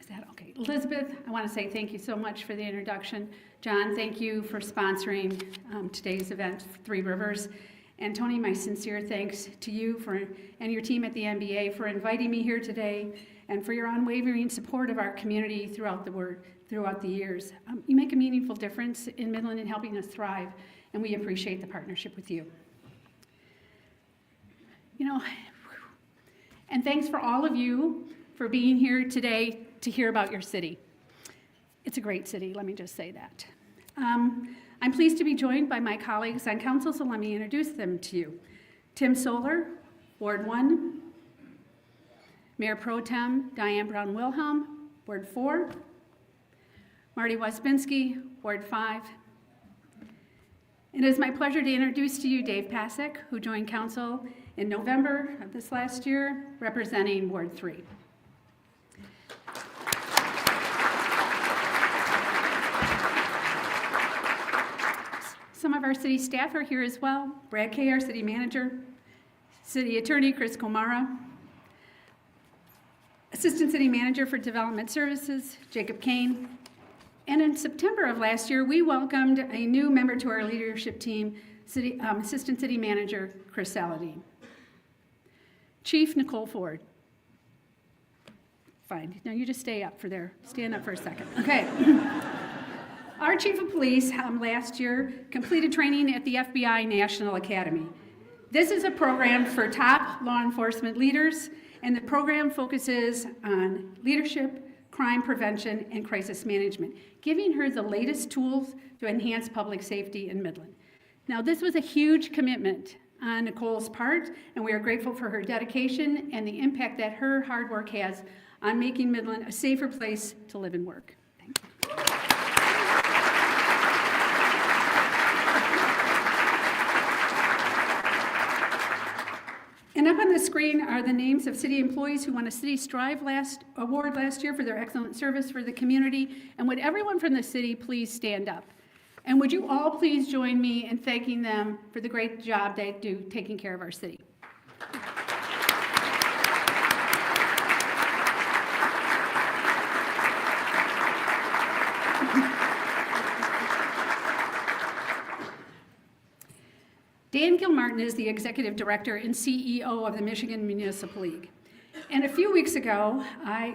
is that okay? Elizabeth, I want to say thank you so much for the introduction. John, thank you for sponsoring today's event, Three Rivers. And Tony, my sincere thanks to you and your team at the MBA for inviting me here today and for your unwavering support of our community throughout the years. You make a meaningful difference in Midland in helping us thrive, and we appreciate the partnership with you. And thanks for all of you for being here today to hear about your city. It's a great city, let me just say that. I'm pleased to be joined by my colleagues on council, so let me introduce them to you. Tim Solar, Ward 1. Mayor Pro Tem Diane Brown-Wilhelm, Ward 4. Marty Waspinski, Ward 5. It is my pleasure to introduce to you Dave Pasek, who joined council in November of this last year, representing Ward 3. Some of our city staff are here as well. Brad Kay, our city manager, city attorney Chris Komara, assistant city manager for development services, Jacob Kane. And in September of last year, we welcomed a new member to our leadership team, assistant city manager Chris Saladin. Chief Nicole Ford. Fine, now you just stand up for a second. Okay. Our chief of police last year completed training at the FBI National Academy. This is a program for top law enforcement leaders, and the program focuses on leadership, crime prevention, and crisis management, giving her the latest tools to enhance public safety in Midland. Now, this was a huge commitment on Nicole's part, and we are grateful for her dedication and the impact that her hard work has on making Midland a safer place to live and work. Thank you. And up on the screen are the names of city employees who won a City Strive Award last year for their excellent service for the community. And would everyone from the city please stand up? And would you all please join me in thanking them for the great job they do taking care of our city? Dan Gilmartin is the Executive Director and CEO of the Michigan Municipal League. And a few weeks ago,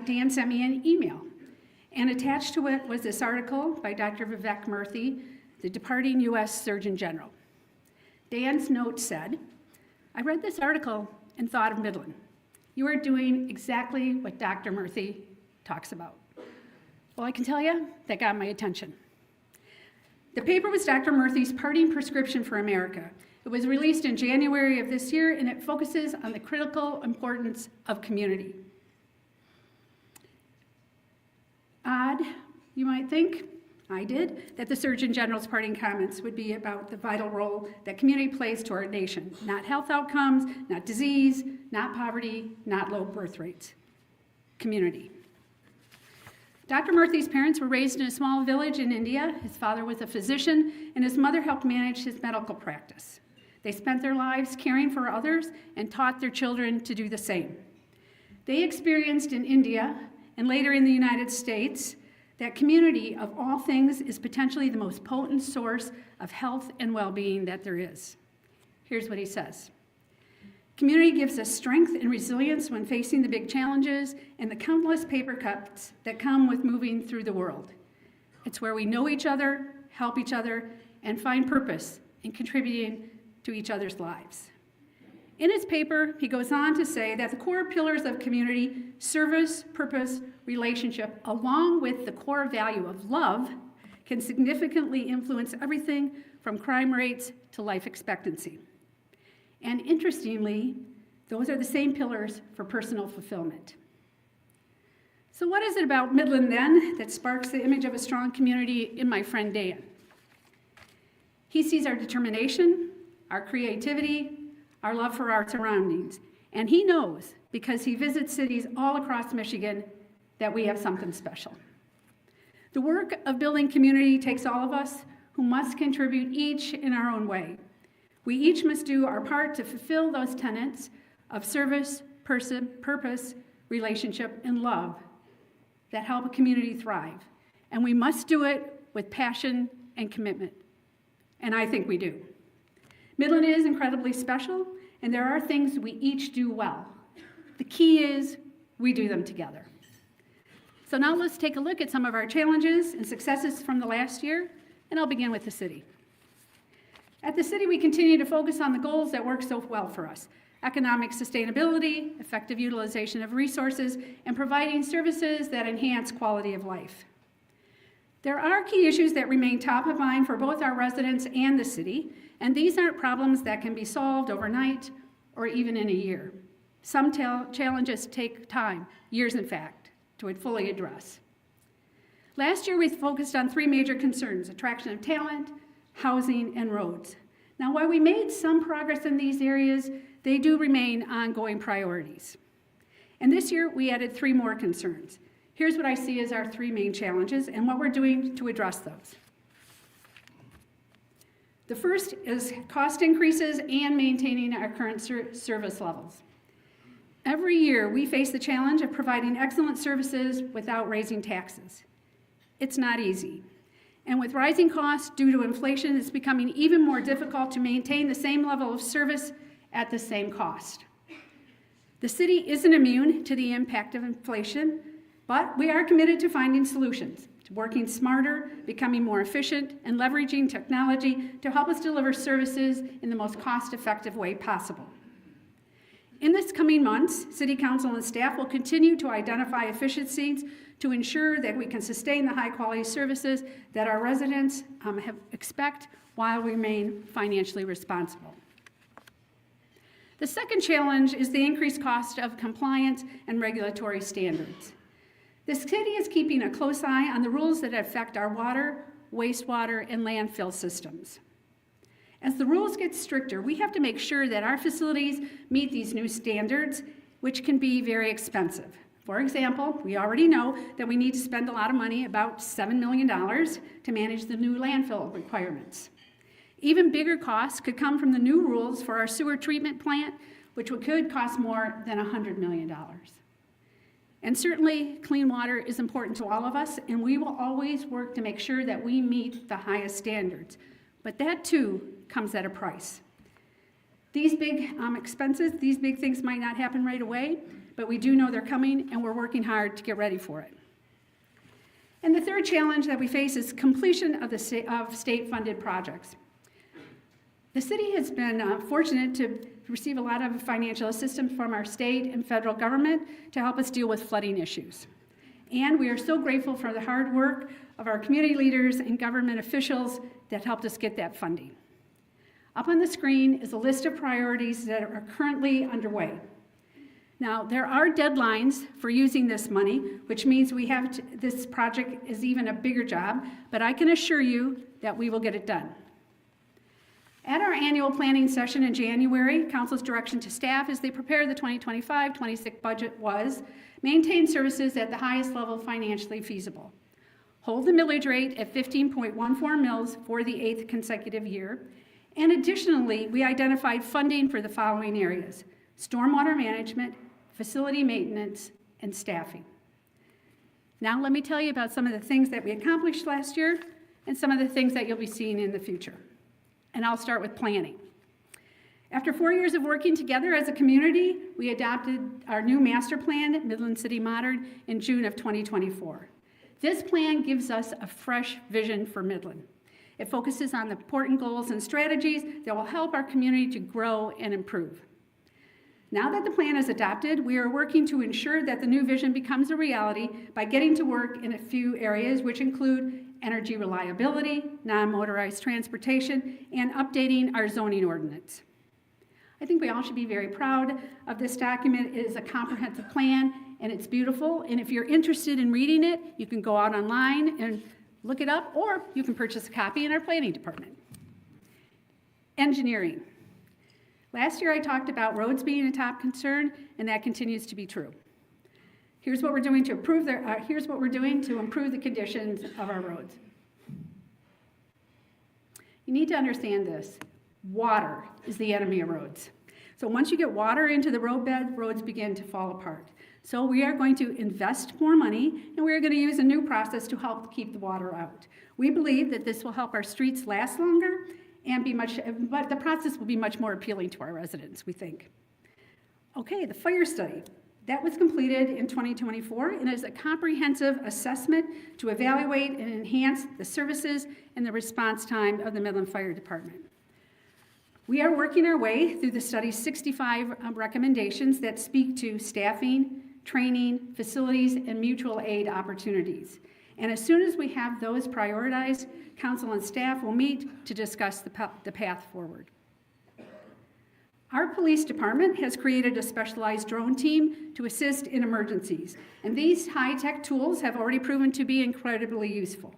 Dan sent me an email. And attached to it was this article by Dr. Vivek Murthy, the departing U.S. Surgeon General. Dan's note said, "I read this article and thought of Midland. You are doing exactly what Dr. Murthy talks about." Well, I can tell you, that got my attention. The paper was Dr. Murthy's parting prescription for America. It was released in January of this year, and it focuses on the critical importance of community. Odd, you might think, I did, that the Surgeon General's parting comments would be about the vital role that community plays to our nation. Not health outcomes, not disease, not poverty, not low birth rates. Community. Dr. Murthy's parents were raised in a small village in India. His father was a physician, and his mother helped manage his medical practice. They spent their lives caring for others and taught their children to do the same. They experienced in India and later in the United States that community of all things is potentially the most potent source of health and well-being that there is. Here's what he says. Community gives us strength and resilience when facing the big challenges and the countless paper cuts that come with moving through the world. It's where we know each other, help each other, and find purpose in contributing to each other's lives. In his paper, he goes on to say that the core pillars of community, service, purpose, relationship, along with the core value of love, can significantly influence everything from crime rates to life expectancy. And interestingly, those are the same pillars for personal fulfillment. So what is it about Midland then that sparks the image of a strong community in my friend Dan? He sees our determination, our creativity, our love for our surroundings. And he knows, because he visits cities all across Michigan, that we have something special. The work of building community takes all of us who must contribute each in our own way. We each must do our part to fulfill those tenets of service, purpose, relationship, and love that help a community thrive. And we must do it with passion and commitment. And I think we do. Midland is incredibly special, and there are things we each do well. The key is we do them together. So now let's take a look at some of our challenges and successes from the last year, and I'll begin with the city. At the city, we continue to focus on the goals that work so well for us: economic sustainability, effective utilization of resources, and providing services that enhance quality of life. There are key issues that remain top of mind for both our residents and the city, and these aren't problems that can be solved overnight or even in a year. Some challenges take time, years in fact, to fully address. Last year, we focused on three major concerns: attraction of talent, housing, and roads. Now, while we made some progress in these areas, they do remain ongoing priorities. And this year, we added three more concerns. Here's what I see as our three main challenges and what we're doing to address those. The first is cost increases and maintaining our current service levels. Every year, we face the challenge of providing excellent services without raising taxes. It's not easy. And with rising costs due to inflation, it's becoming even more difficult to maintain the same level of service at the same cost. The city isn't immune to the impact of inflation, but we are committed to finding solutions, to working smarter, becoming more efficient, and leveraging technology to help us deliver services in the most cost-effective way possible. In this coming months, City Council and staff will continue to identify efficiencies to ensure that we can sustain the high-quality services that our residents expect while we remain financially responsible. The second challenge is the increased cost of compliance and regulatory standards. The city is keeping a close eye on the rules that affect our water, wastewater, and landfill systems. As the rules get stricter, we have to make sure that our facilities meet these new standards, which can be very expensive. For example, we already know that we need to spend a lot of money, about $7 million, to manage the new landfill requirements. Even bigger costs could come from the new rules for our sewer treatment plant, which could cost more than $100 million. And certainly, clean water is important to all of us, and we will always work to make sure that we meet the highest standards. But that, too, comes at a price. These big expenses, these big things might not happen right away, but we do know they're coming, and we're working hard to get ready for it. And the third challenge that we face is completion of state-funded projects. The city has been fortunate to receive a lot of financial assistance from our state and federal government to help us deal with flooding issues. And we are so grateful for the hard work of our community leaders and government officials that helped us get that funding. Up on the screen is a list of priorities that are currently underway. Now, there are deadlines for using this money, which means this project is even a bigger job, but I can assure you that we will get it done. At our annual planning session in January, Council's direction to staff as they prepare the 2025-26 budget was maintain services at the highest level financially feasible. Hold the millage rate at 15.14 mils for the 8th consecutive year. And additionally, we identified funding for the following areas: stormwater management, facility maintenance, and staffing. Now let me tell you about some of the things that we accomplished last year and some of the things that you'll be seeing in the future. And I'll start with planning. After 4 years of working together as a community, we adopted our new master plan, Midland City Modern, in June of 2024. This plan gives us a fresh vision for Midland. It focuses on the important goals and strategies that will help our community to grow and improve. Now that the plan is adopted, we are working to ensure that the new vision becomes a reality by getting to work in a few areas, which include energy reliability, non-motorized transportation, and updating our zoning ordinance. I think we all should be very proud of this document. It is a comprehensive plan, and it's beautiful. And if you're interested in reading it, you can go out online and look it up, or you can purchase a copy in our planning department. Engineering. Last year I talked about roads being a top concern, and that continues to be true. Here's what we're doing to improve the conditions of our roads. You need to understand this. Water is the enemy of roads. So once you get water into the roadbed, roads begin to fall apart. So we are going to invest more money, and we're going to use a new process to help keep the water out. We believe that this will help our streets last longer and but the process will be much more appealing to our residents, we think. Okay, the fire study. That was completed in 2024 and is a comprehensive assessment to evaluate and enhance the services and the response time of the Midland Fire Department. We are working our way through the study's 65 recommendations that speak to staffing, training, facilities, and mutual aid opportunities. And as soon as we have those prioritized, council and staff will meet to discuss the path forward. Our police department has created a specialized drone team to assist in emergencies, and these high-tech tools have already proven to be incredibly useful.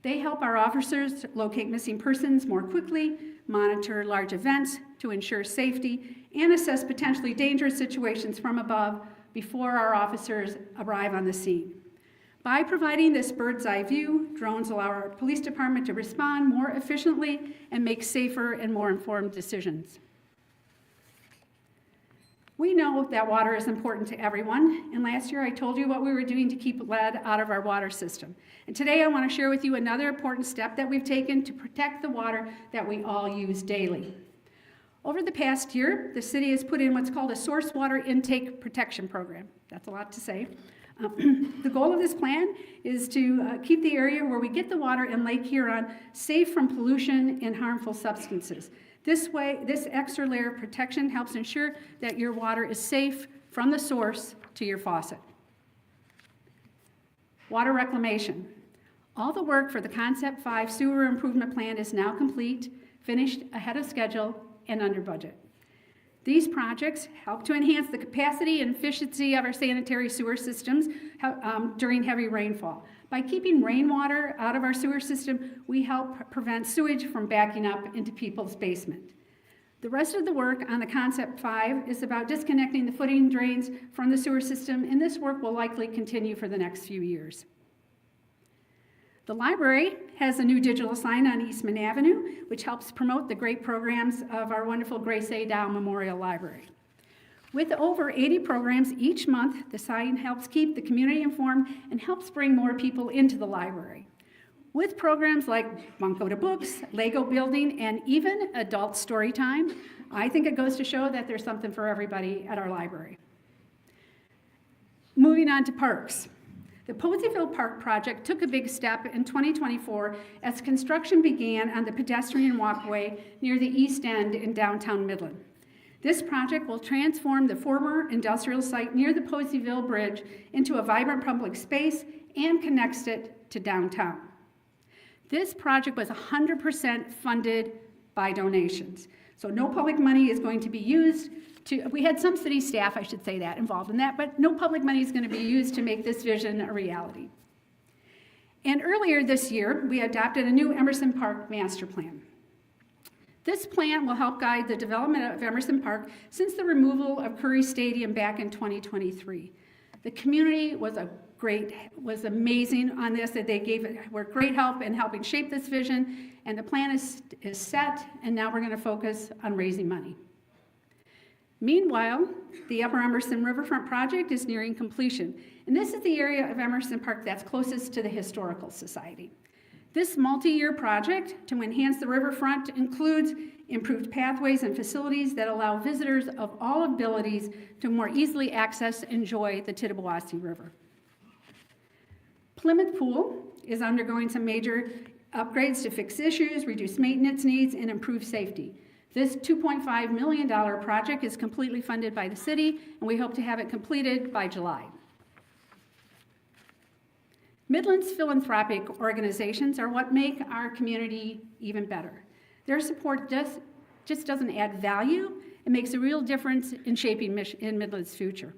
They help our officers locate missing persons more quickly, monitor large events to ensure safety, and assess potentially dangerous situations from above before our officers arrive on the scene. By providing this bird's eye view, drones allow our police department to respond more efficiently and make safer and more informed decisions. We know that water is important to everyone, and last year I told you what we were doing to keep lead out of our water system. And today I want to share with you another important step that we've taken to protect the water that we all use daily. Over the past year, the city has put in what's called a source water intake protection program. That's a lot to say. The goal of this plan is to keep the area where we get the water in Lake Huron safe from pollution and harmful substances. This way, this extra layer of protection helps ensure that your water is safe from the source to your faucet. Water reclamation. All the work for the Concept 5 sewer improvement plan is now complete, finished ahead of schedule, and under budget. These projects help to enhance the capacity and efficiency of our sanitary sewer systems during heavy rainfall. By keeping rainwater out of our sewer system, we help prevent sewage from backing up into people's basement. The rest of the work on the Concept 5 is about disconnecting the footing drains from the sewer system, and this work will likely continue for the next few years. The library has a new digital sign on Eastman Avenue, which helps promote the great programs of our wonderful Grace A. Dow Memorial Library. With over 80 programs each month, the sign helps keep the community informed and helps bring more people into the library. With programs like Bunko to Books, Lego building, and even adult story time, I think it goes to show that there's something for everybody at our library. Moving on to parks. The Poseyville Park project took a big step in 2024 as construction began on the pedestrian walkway near the east end in downtown Midland. This project will transform the former industrial site near the Poseyville Bridge into a vibrant public space and connects it to downtown. This project was 100% funded by donations. So no public money is going to be used we had some city staff, I should say that, involved in that, but no public money is going to be used to make this vision a reality. And earlier this year, we adopted a new Emerson Park master plan. This plan will help guide the development of Emerson Park since the removal of Curry Stadium back in 2023. The community was amazing on this, that they were great help in helping shape this vision, and the plan is set, and now we're going to focus on raising money. Meanwhile, the Upper Emerson Riverfront project is nearing completion, and this is the area of Emerson Park that's closest to the Historical Society. This multi-year project to enhance the riverfront includes improved pathways and facilities that allow visitors of all abilities to more easily access and enjoy the Tittabawassee River. Plymouth Pool is undergoing some major upgrades to fix issues, reduce maintenance needs, and improve safety. This $2.5 million project is completely funded by the city, and we hope to have it completed by July. Midland's philanthropic organizations are what make our community even better. Their support just doesn't add value, it makes a real difference in shaping in Midland's future.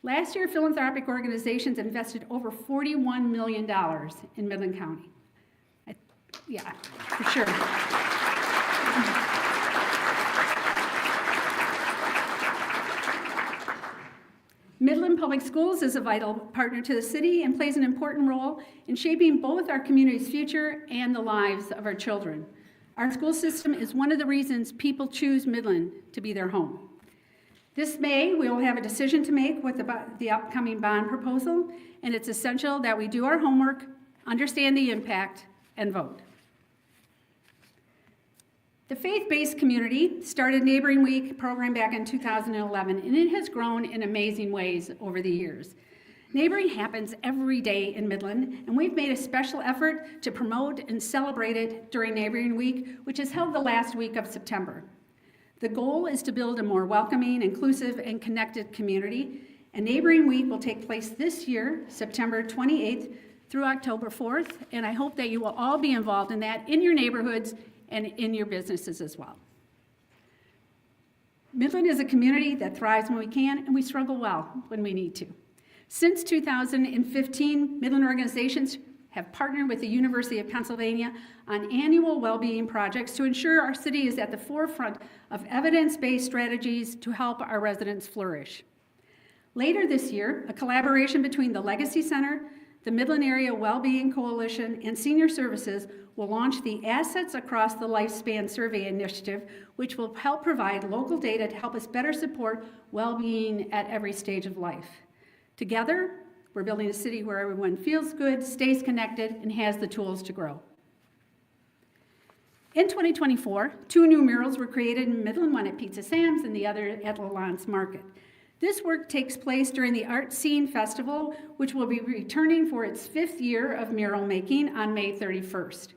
Last year, philanthropic organizations invested over $41 million in Midland County. Yeah, for sure. Midland Public Schools is a vital partner to the city and plays an important role in shaping both our community's future and the lives of our children. Our school system is one of the reasons people choose Midland to be their home. This May, we will have a decision to make with the upcoming bond proposal, and it's essential that we do our homework, understand the impact, and vote. The faith-based community started Neighboring Week program back in 2011, and it has grown in amazing ways over the years. Neighboring happens every day in Midland, and we've made a special effort to promote and celebrate it during Neighboring Week, which is held the last week of September. The goal is to build a more welcoming, inclusive, and connected community, and Neighboring Week will take place this year, September 28th through October 4th, and I hope that you will all be involved in that in your neighborhoods and in your businesses as well. Midland is a community that thrives when we can, and we struggle well when we need to. Since 2015, Midland organizations have partnered with the University of Pennsylvania on annual well-being projects to ensure our city is at the forefront of evidence-based strategies to help our residents flourish. Later this year, a collaboration between the Legacy Center, the Midland Area Wellbeing Coalition, and Senior Services will launch the Assets Across the Lifespan Survey Initiative, which will help provide local data to help us better support well-being at every stage of life. Together, we're building a city where everyone feels good, stays connected, and has the tools to grow. In 2024, 2 new murals were created in Midland, one at Pizza Sam's and the other at Lalonde's Market. This work takes place during the Art Scene Festival, which will be returning for its 5th year of mural making on May 31st.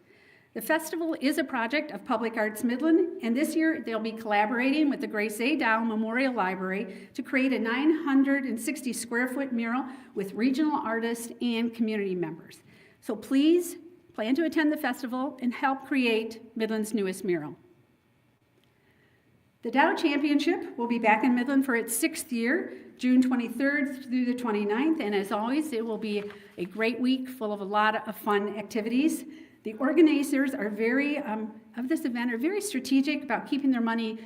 The festival is a project of Public Arts Midland, and this year they'll be collaborating with the Grace A. Dow Memorial Library to create a 960 square foot mural with regional artists and community members. So please plan to attend the festival and help create Midland's newest mural. The Dow Championship will be back in Midland for its 6th year, June 23rd through the 29th, and as always, it will be a great week full of a lot of fun activities. The organizers are of this event are very strategic about keeping their money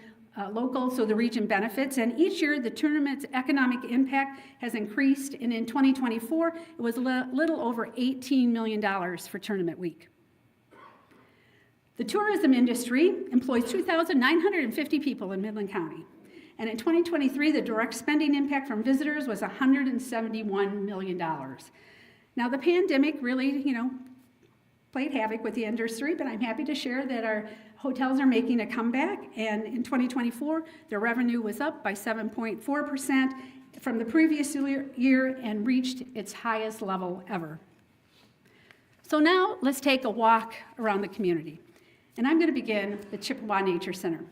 local so the region benefits, and each year the tournament's economic impact has increased, and in 2024 it was a little over $18 million for tournament week. The tourism industry employs 2,950 people in Midland County, and in 2023 the direct spending impact from visitors was $171 million. Now the pandemic really, played havoc with the industry, but I'm happy to share that our hotels are making a comeback, and in 2024, their revenue was up by 7.4% from the previous year and reached its highest level ever. So now let's take a walk around the community, and I'm going to begin with the Chippewa Nature Center.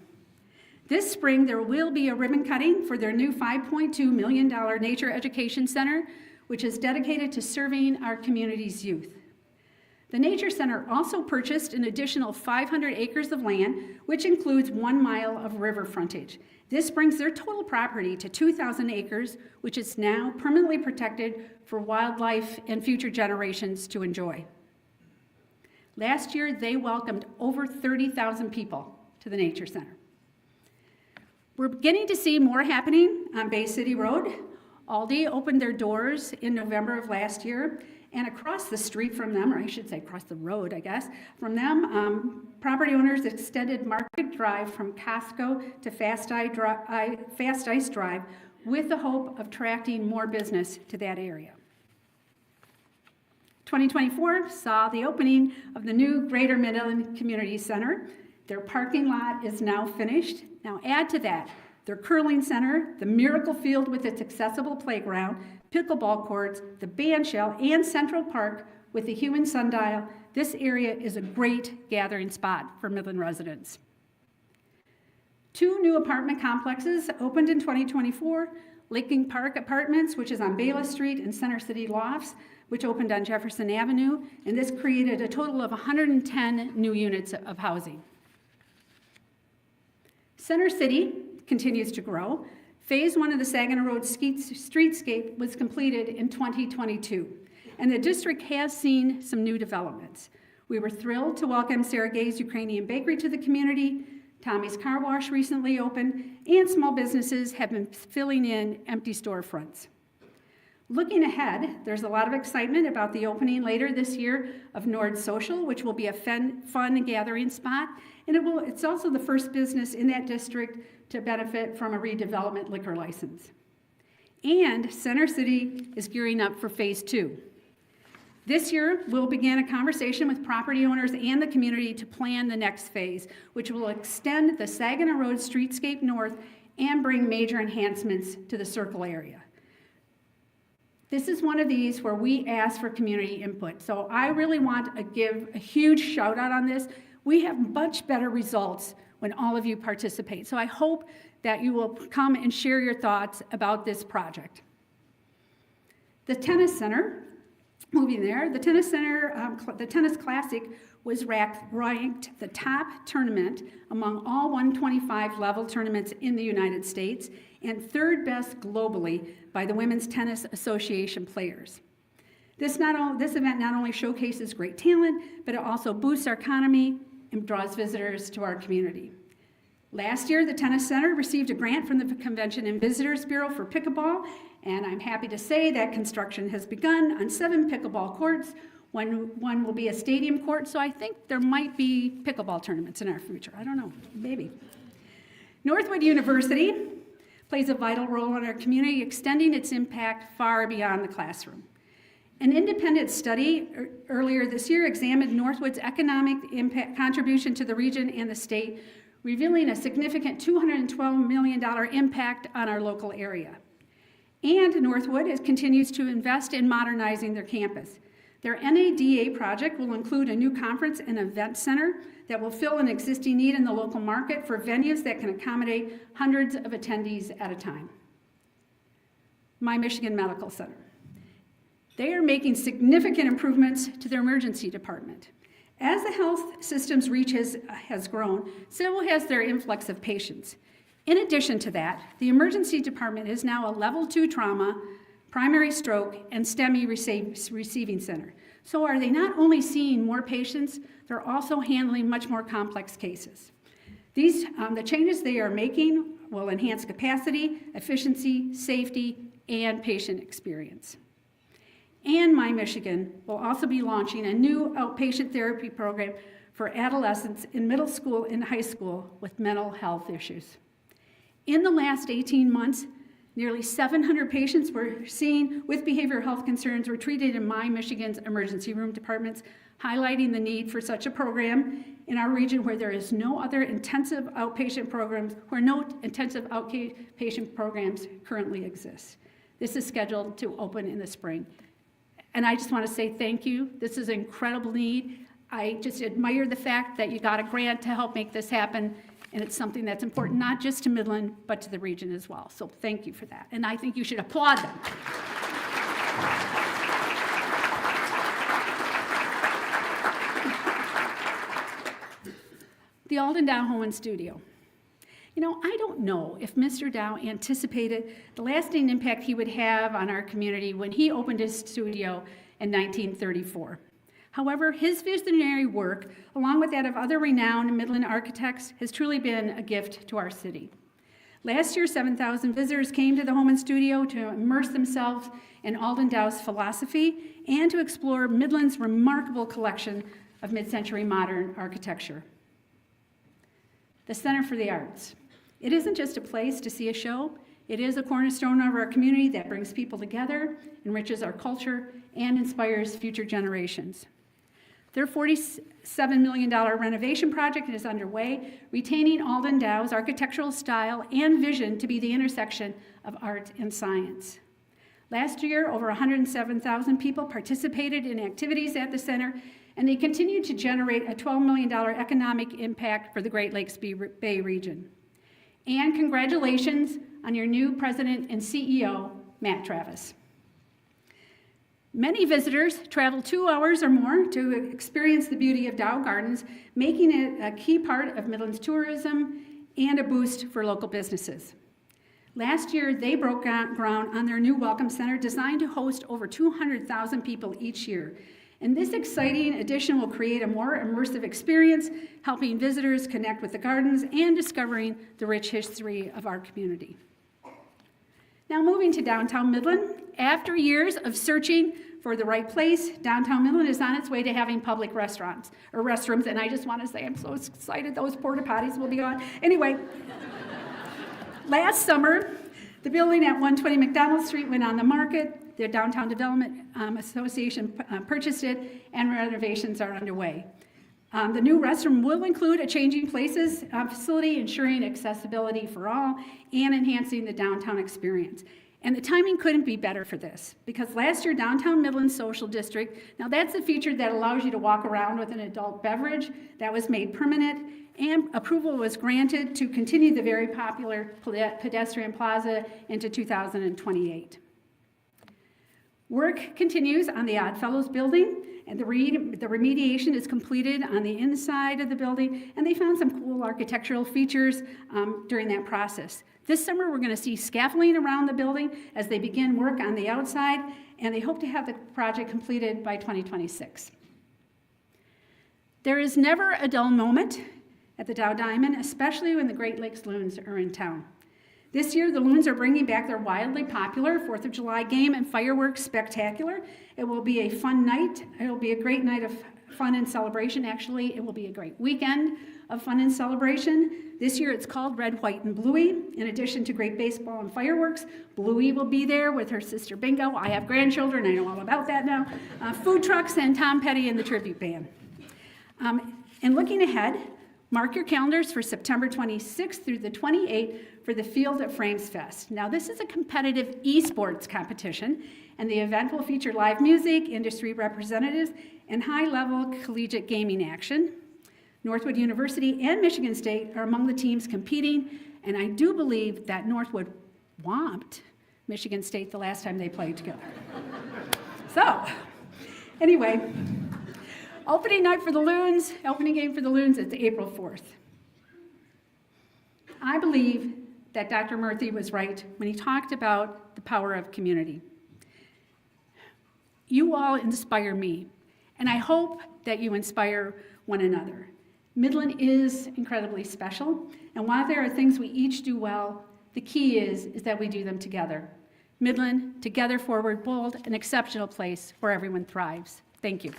This spring, there will be a ribbon cutting for their new $5.2 million Nature Education Center, which is dedicated to serving our community's youth. The Nature Center also purchased an additional 500 acres of land, which includes 1 mile of river frontage. This brings their total property to 2,000 acres, which is now permanently protected for wildlife and future generations to enjoy. Last year, they welcomed over 30,000 people to the Nature Center. We're beginning to see more happening on Bay City Road. Aldi opened their doors in November of last year, and across the street from them, or I should say across the road, I guess, from them, property owners extended Market Drive from Costco to Fast Ice Drive with the hope of attracting more business to that area. 2024 saw the opening of the new Greater Midland Community Center. Their parking lot is now finished. Now add to that their curling center, the Miracle Field with its accessible playground, pickleball courts, the band shell, and Central Park with the human sundial. This area is a great gathering spot for Midland residents. 2 new apartment complexes opened in 2024, Lincoln Park Apartments, which is on Bayless Street, and Center City Lofts, which opened on Jefferson Avenue, and this created a total of 110 new units of housing. Center City continues to grow. Phase 1 of the Saginaw Road streetscape was completed in 2022, and the district has seen some new developments. We were thrilled to welcome Sarah Gay's Ukrainian Bakery to the community. Tommy's Car Wash recently opened, and small businesses have been filling in empty storefronts. Looking ahead, there's a lot of excitement about the opening later this year of Nord Social, which will be a fun gathering spot, and it's also the first business in that district to benefit from a redevelopment liquor license. And Center City is gearing up for Phase 2. This year, we'll begin a conversation with property owners and the community to plan the next phase, which will extend the Saginaw Road streetscape north and bring major enhancements to the Circle area. This is one of these where we ask for community input. So I really want to give a huge shout out on this. We have much better results when all of you participate. So I hope that you will come and share your thoughts about this project. The Tennis Center, moving there, the Tennis Center, the Tennis Classic was ranked the top tournament among all 125 level tournaments in the United States and 3rd best globally by the Women's Tennis Association players. This event not only showcases great talent, but it also boosts our economy and draws visitors to our community. Last year, the Tennis Center received a grant from the Convention and Visitors Bureau for pickleball, and I'm happy to say that construction has begun on 7 pickleball courts. One will be a stadium court, so I think there might be pickleball tournaments in our future. I don't know, maybe. Northwood University plays a vital role in our community, extending its impact far beyond the classroom. An independent study earlier this year examined Northwood's economic impact contribution to the region and the state, revealing a significant $212 million impact on our local area. And Northwood continues to invest in modernizing their campus. Their NADA project will include a new conference and event center that will fill an existing need in the local market for venues that can accommodate hundreds of attendees at a time. My Michigan Medical Center. They are making significant improvements to their emergency department. As the health system's reach has grown, so has their influx of patients. In addition to that, the emergency department is now a level 2 trauma, primary stroke, and STEMI receiving center. So are they not only seeing more patients, they're also handling much more complex cases. The changes they are making will enhance capacity, efficiency, safety, and patient experience. And My Michigan will also be launching a new outpatient therapy program for adolescents in middle school and high school with mental health issues. In the last 18 months, nearly 700 patients were seen with behavioral health concerns were treated in My Michigan's emergency room departments, highlighting the need for such a program in our region where there is no other intensive outpatient programs, where no intensive outpatient programs currently exist. This is scheduled to open in the spring. And I just want to say thank you. This is an incredible need. I just admire the fact that you got a grant to help make this happen, and it's something that's important not just to Midland, but to the region as well. So thank you for that. And I think you should applaud them. The Alden Dow Home and Studio. You know, I don't know if Mr. Dow anticipated the lasting impact he would have on our community when he opened his studio in 1934. However, his visionary work, along with that of other renowned Midland architects, has truly been a gift to our city. Last year, 7,000 visitors came to the Home and Studio to immerse themselves in Alden Dow's philosophy and to explore Midland's remarkable collection of mid-century modern architecture. The Center for the Arts. It isn't just a place to see a show, it is a cornerstone of our community that brings people together, enriches our culture, and inspires future generations. Their $47 million renovation project is underway, retaining Alden Dow's architectural style and vision to be the intersection of art and science. Last year, over 107,000 people participated in activities at the center, and they continue to generate a $12 million economic impact for the Great Lakes Bay region. And congratulations on your new president and CEO, Matt Travis. Many visitors travel 2 hours or more to experience the beauty of Dow Gardens, making it a key part of Midland's tourism and a boost for local businesses. Last year, they broke ground on their new Welcome Center designed to host over 200,000 people each year. And this exciting addition will create a more immersive experience, helping visitors connect with the gardens and discovering the rich history of our community. Now moving to downtown Midland, after years of searching for the right place, downtown Midland is on its way to having public restaurants, or restrooms, and I just want to say I'm so excited those porta potties will be gone. Anyway, last summer, the building at 120 McDonald Street went on the market. The Downtown Development Association purchased it, and renovations are underway. The new restroom will include a changing places facility, ensuring accessibility for all and enhancing the downtown experience. And the timing couldn't be better for this, because last year, Downtown Midland Social District, now that's a feature that allows you to walk around with an adult beverage, that was made permanent, and approval was granted to continue the very popular pedestrian plaza into 2028. Work continues on the Oddfellows building, and the remediation is completed on the inside of the building, and they found some cool architectural features during that process. This summer, we're going to see scaffolding around the building as they begin work on the outside, and they hope to have the project completed by 2026. There is never a dull moment at the Dow Diamond, especially when the Great Lakes Loons are in town. This year, the Loons are bringing back their wildly popular 4th of July game and fireworks spectacular. It will be a fun night. It will be a great night of fun and celebration. Actually, it will be a great weekend of fun and celebration. This year, it's called Red, White, and Bluey. In addition to great baseball and fireworks, Bluey will be there with her sister Bingo. I have grandchildren. I know all about that now. Food trucks and Tom Petty and the tribute band. And looking ahead, mark your calendars for September 26th through the 28th for the Field of Frames Fest. Now, this is a competitive esports competition, and the event will feature live music, industry representatives, and high-level collegiate gaming action. Northwood University and Michigan State are among the teams competing, and I do believe that Northwood whomped Michigan State the last time they played together. So, anyway, opening night for the Loons, opening game for the Loons is April 4th. I believe that Dr. Murthy was right when he talked about the power of community. You all inspire me, and I hope that you inspire one another. Midland is incredibly special, and while there are things we each do well, the key is that we do them together. Midland, together, forward, bold, an exceptional place where everyone thrives. Thank you.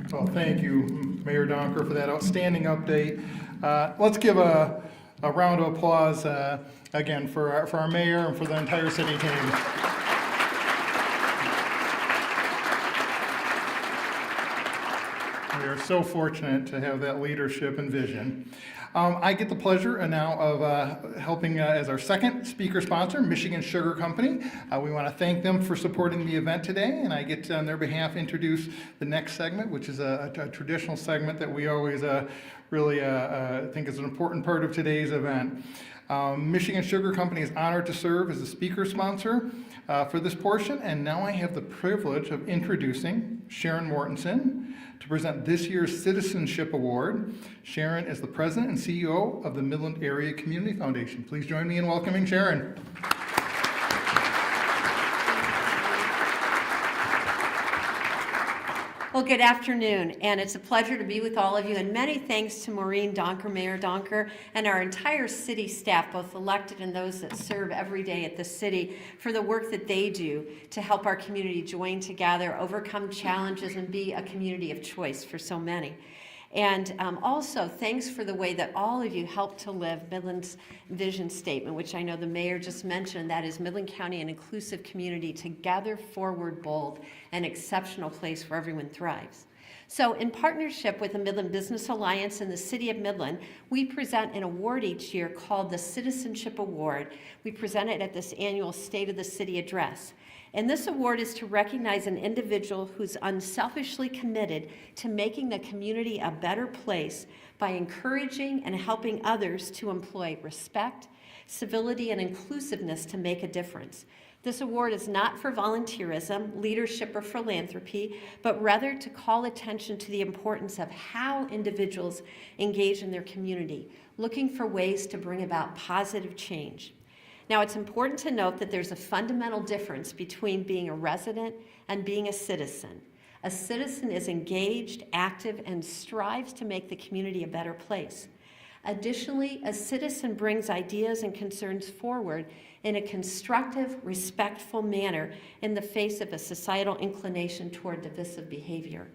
Well, thank you, Mayor Donker, for that outstanding update. Let's give a round of applause again for our mayor and for the entire city team. We are so fortunate to have that leadership and vision. I get the pleasure now of helping as our second speaker sponsor, Michigan Sugar Company. We want to thank them for supporting the event today, and I get to, on their behalf, introduce the next segment, which is a traditional segment that we always really think is an important part of today's event. Michigan Sugar Company is honored to serve as the speaker sponsor for this portion, and now I have the privilege of introducing Sharon Mortensen to present this year's Citizenship Award. Sharon is the president and CEO of the Midland Area Community Foundation. Please join me in welcoming Sharon. Well, good afternoon, and it's a pleasure to be with all of you, and many thanks to Maureen Donker, Mayor Donker, and our entire city staff, both elected and those that serve every day at the city, for the work that they do to help our community join together, overcome challenges, and be a community of choice for so many. And also, thanks for the way that all of you helped to live Midland's vision statement, which I know the mayor just mentioned, that is Midland County, an inclusive community, together, forward, bold, an exceptional place where everyone thrives. So in partnership with the Midland Business Alliance and the City of Midland, we present an award each year called the Citizenship Award. We present it at this annual State of the City address. And this award is to recognize an individual who's unselfishly committed to making the community a better place by encouraging and helping others to employ respect, civility, and inclusiveness to make a difference. This award is not for volunteerism, leadership, or philanthropy, but rather to call attention to the importance of how individuals engage in their community, looking for ways to bring about positive change. Now, it's important to note that there's a fundamental difference between being a resident and being a citizen. A citizen is engaged, active, and strives to make the community a better place. Additionally, a citizen brings ideas and concerns forward in a constructive, respectful manner in the face of a societal inclination toward divisive behavior.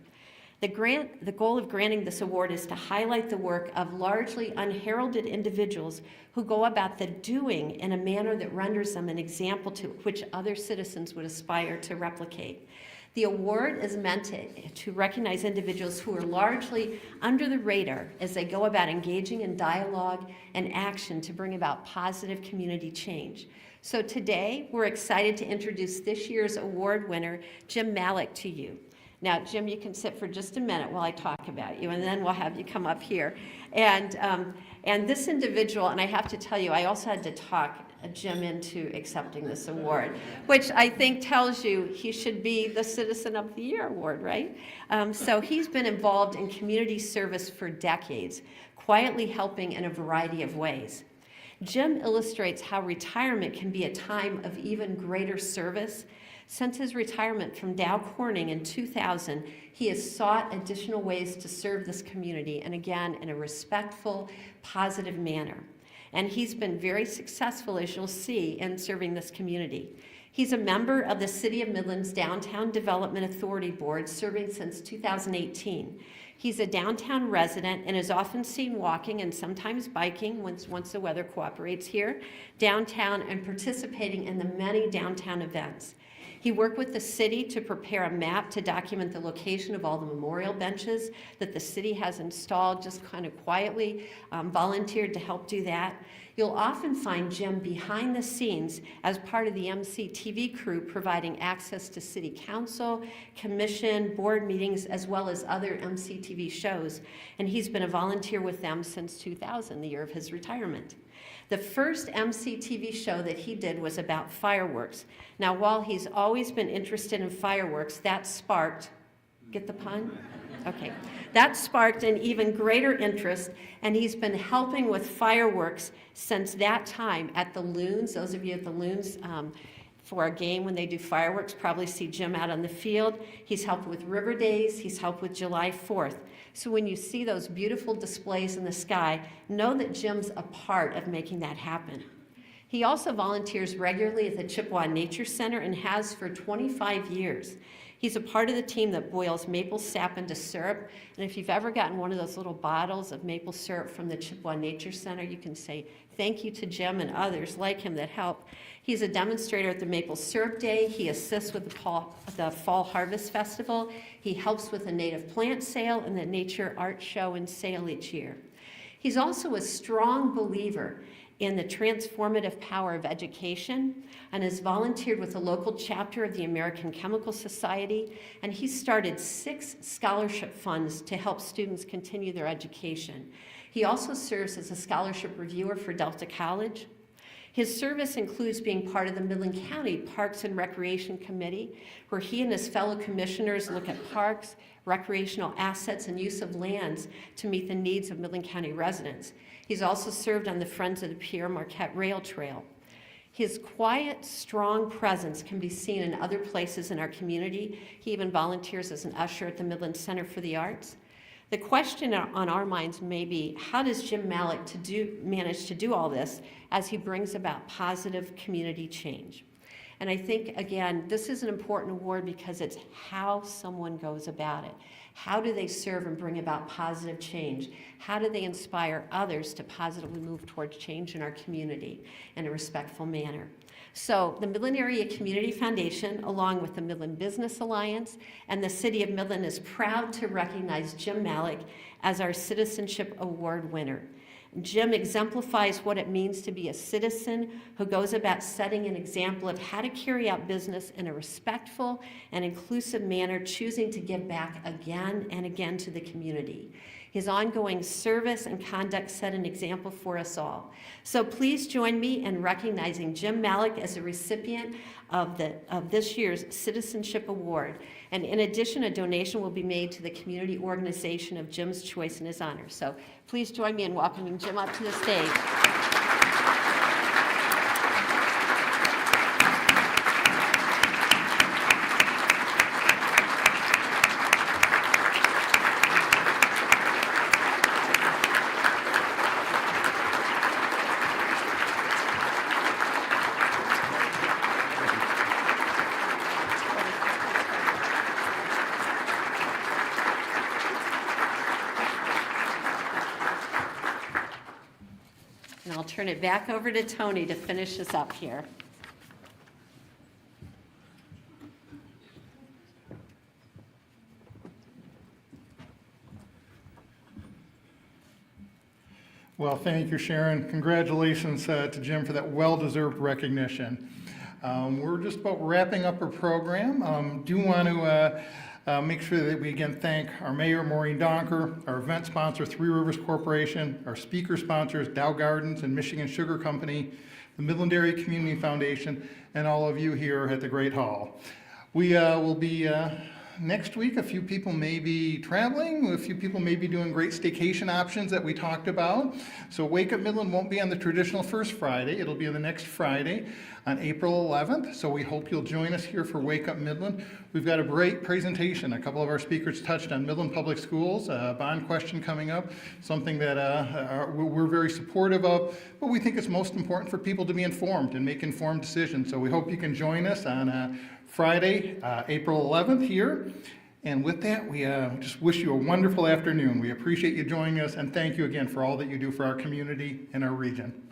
The goal of granting this award is to highlight the work of largely unheralded individuals who go about the doing in a manner that renders them an example to which other citizens would aspire to replicate. The award is meant to recognize individuals who are largely under the radar as they go about engaging in dialogue and action to bring about positive community change. So today, we're excited to introduce this year's award winner, Jim Malik, to you. Now, Jim, you can sit for just a minute while I talk about you, and then we'll have you come up here. And this individual, and I have to tell you, I also had to talk Jim into accepting this award, which I think tells you he should be the Citizen of the Year award, right? So he's been involved in community service for decades, quietly helping in a variety of ways. Jim illustrates how retirement can be a time of even greater service. Since his retirement from Dow Corning in 2000, he has sought additional ways to serve this community, and again, in a respectful, positive manner. And he's been very successful, as you'll see, in serving this community. He's a member of the City of Midland's Downtown Development Authority Board, serving since 2018. He's a downtown resident and is often seen walking and sometimes biking once the weather cooperates here, downtown, and participating in the many downtown events. He worked with the city to prepare a map to document the location of all the memorial benches that the city has installed just kind of quietly, volunteered to help do that. You'll often find Jim behind the scenes as part of the MCTV crew, providing access to city council, commission, board meetings, as well as other MCTV shows. And he's been a volunteer with them since 2000, the year of his retirement. The first MCTV show that he did was about fireworks. Now, while he's always been interested in fireworks, that sparked, get the pun? Okay. That sparked an even greater interest, and he's been helping with fireworks since that time at the Loons. Those of you at the Loons for a game when they do fireworks probably see Jim out on the field. He's helped with River Days. He's helped with July 4th. So when you see those beautiful displays in the sky, know that Jim's a part of making that happen. He also volunteers regularly at the Chippewa Nature Center and has for 25 years. He's a part of the team that boils maple sap into syrup. And if you've ever gotten one of those little bottles of maple syrup from the Chippewa Nature Center, you can say thank you to Jim and others like him that help. He's a demonstrator at the Maple Syrup Day. He assists with the Fall Harvest Festival. He helps with the native plant sale and the nature art show and sale each year. He's also a strong believer in the transformative power of education and has volunteered with the local chapter of the American Chemical Society, and he started 6 scholarship funds to help students continue their education. He also serves as a scholarship reviewer for Delta College. His service includes being part of the Midland County Parks and Recreation Committee, where he and his fellow commissioners look at parks, recreational assets, and use of lands to meet the needs of Midland County residents. He's also served on the Friends of the Pierre Marquette Rail Trail. His quiet, strong presence can be seen in other places in our community. He even volunteers as an usher at the Midland Center for the Arts. The question on our minds may be, how does Jim Malik manage to do all this as he brings about positive community change? And I think, again, this is an important award because it's how someone goes about it. How do they serve and bring about positive change? How do they inspire others to positively move towards change in our community in a respectful manner? So the Midland Area Community Foundation, along with the Midland Business Alliance and the City of Midland, is proud to recognize Jim Malik as our Citizenship Award winner. Jim exemplifies what it means to be a citizen who goes about setting an example of how to carry out business in a respectful and inclusive manner, choosing to give back again and again to the community. His ongoing service and conduct set an example for us all. So please join me in recognizing Jim Malik as a recipient of this year's Citizenship Award. And in addition, a donation will be made to the community organization of Jim's choice in his honor. So please join me in welcoming Jim up to the stage. And I'll turn it back over to Tony to finish us up here. Well, thank you, Sharon. Congratulations to Jim for that well-deserved recognition. We're just about wrapping up our program. Do want to make sure that we again thank our Mayor, Maureen Donker, our event sponsor, Three Rivers Corporation, our speaker sponsors, Dow Gardens and Michigan Sugar Company, the Midland Area Community Foundation, and all of you here at the Great Hall. We will be next week. A few people may be traveling. A few people may be doing great staycation options that we talked about. So Wake Up Midland won't be on the traditional first Friday. It'll be on the next Friday on April 11th. So we hope you'll join us here for Wake Up Midland. We've got a great presentation. A couple of our speakers touched on Midland Public Schools, a bond question coming up, something that we're very supportive of, but we think it's most important for people to be informed and make informed decisions. So we hope you can join us on Friday, April 11th here. And with that, we just wish you a wonderful afternoon. We appreciate you joining us, and thank you again for all that you do for our community and our region.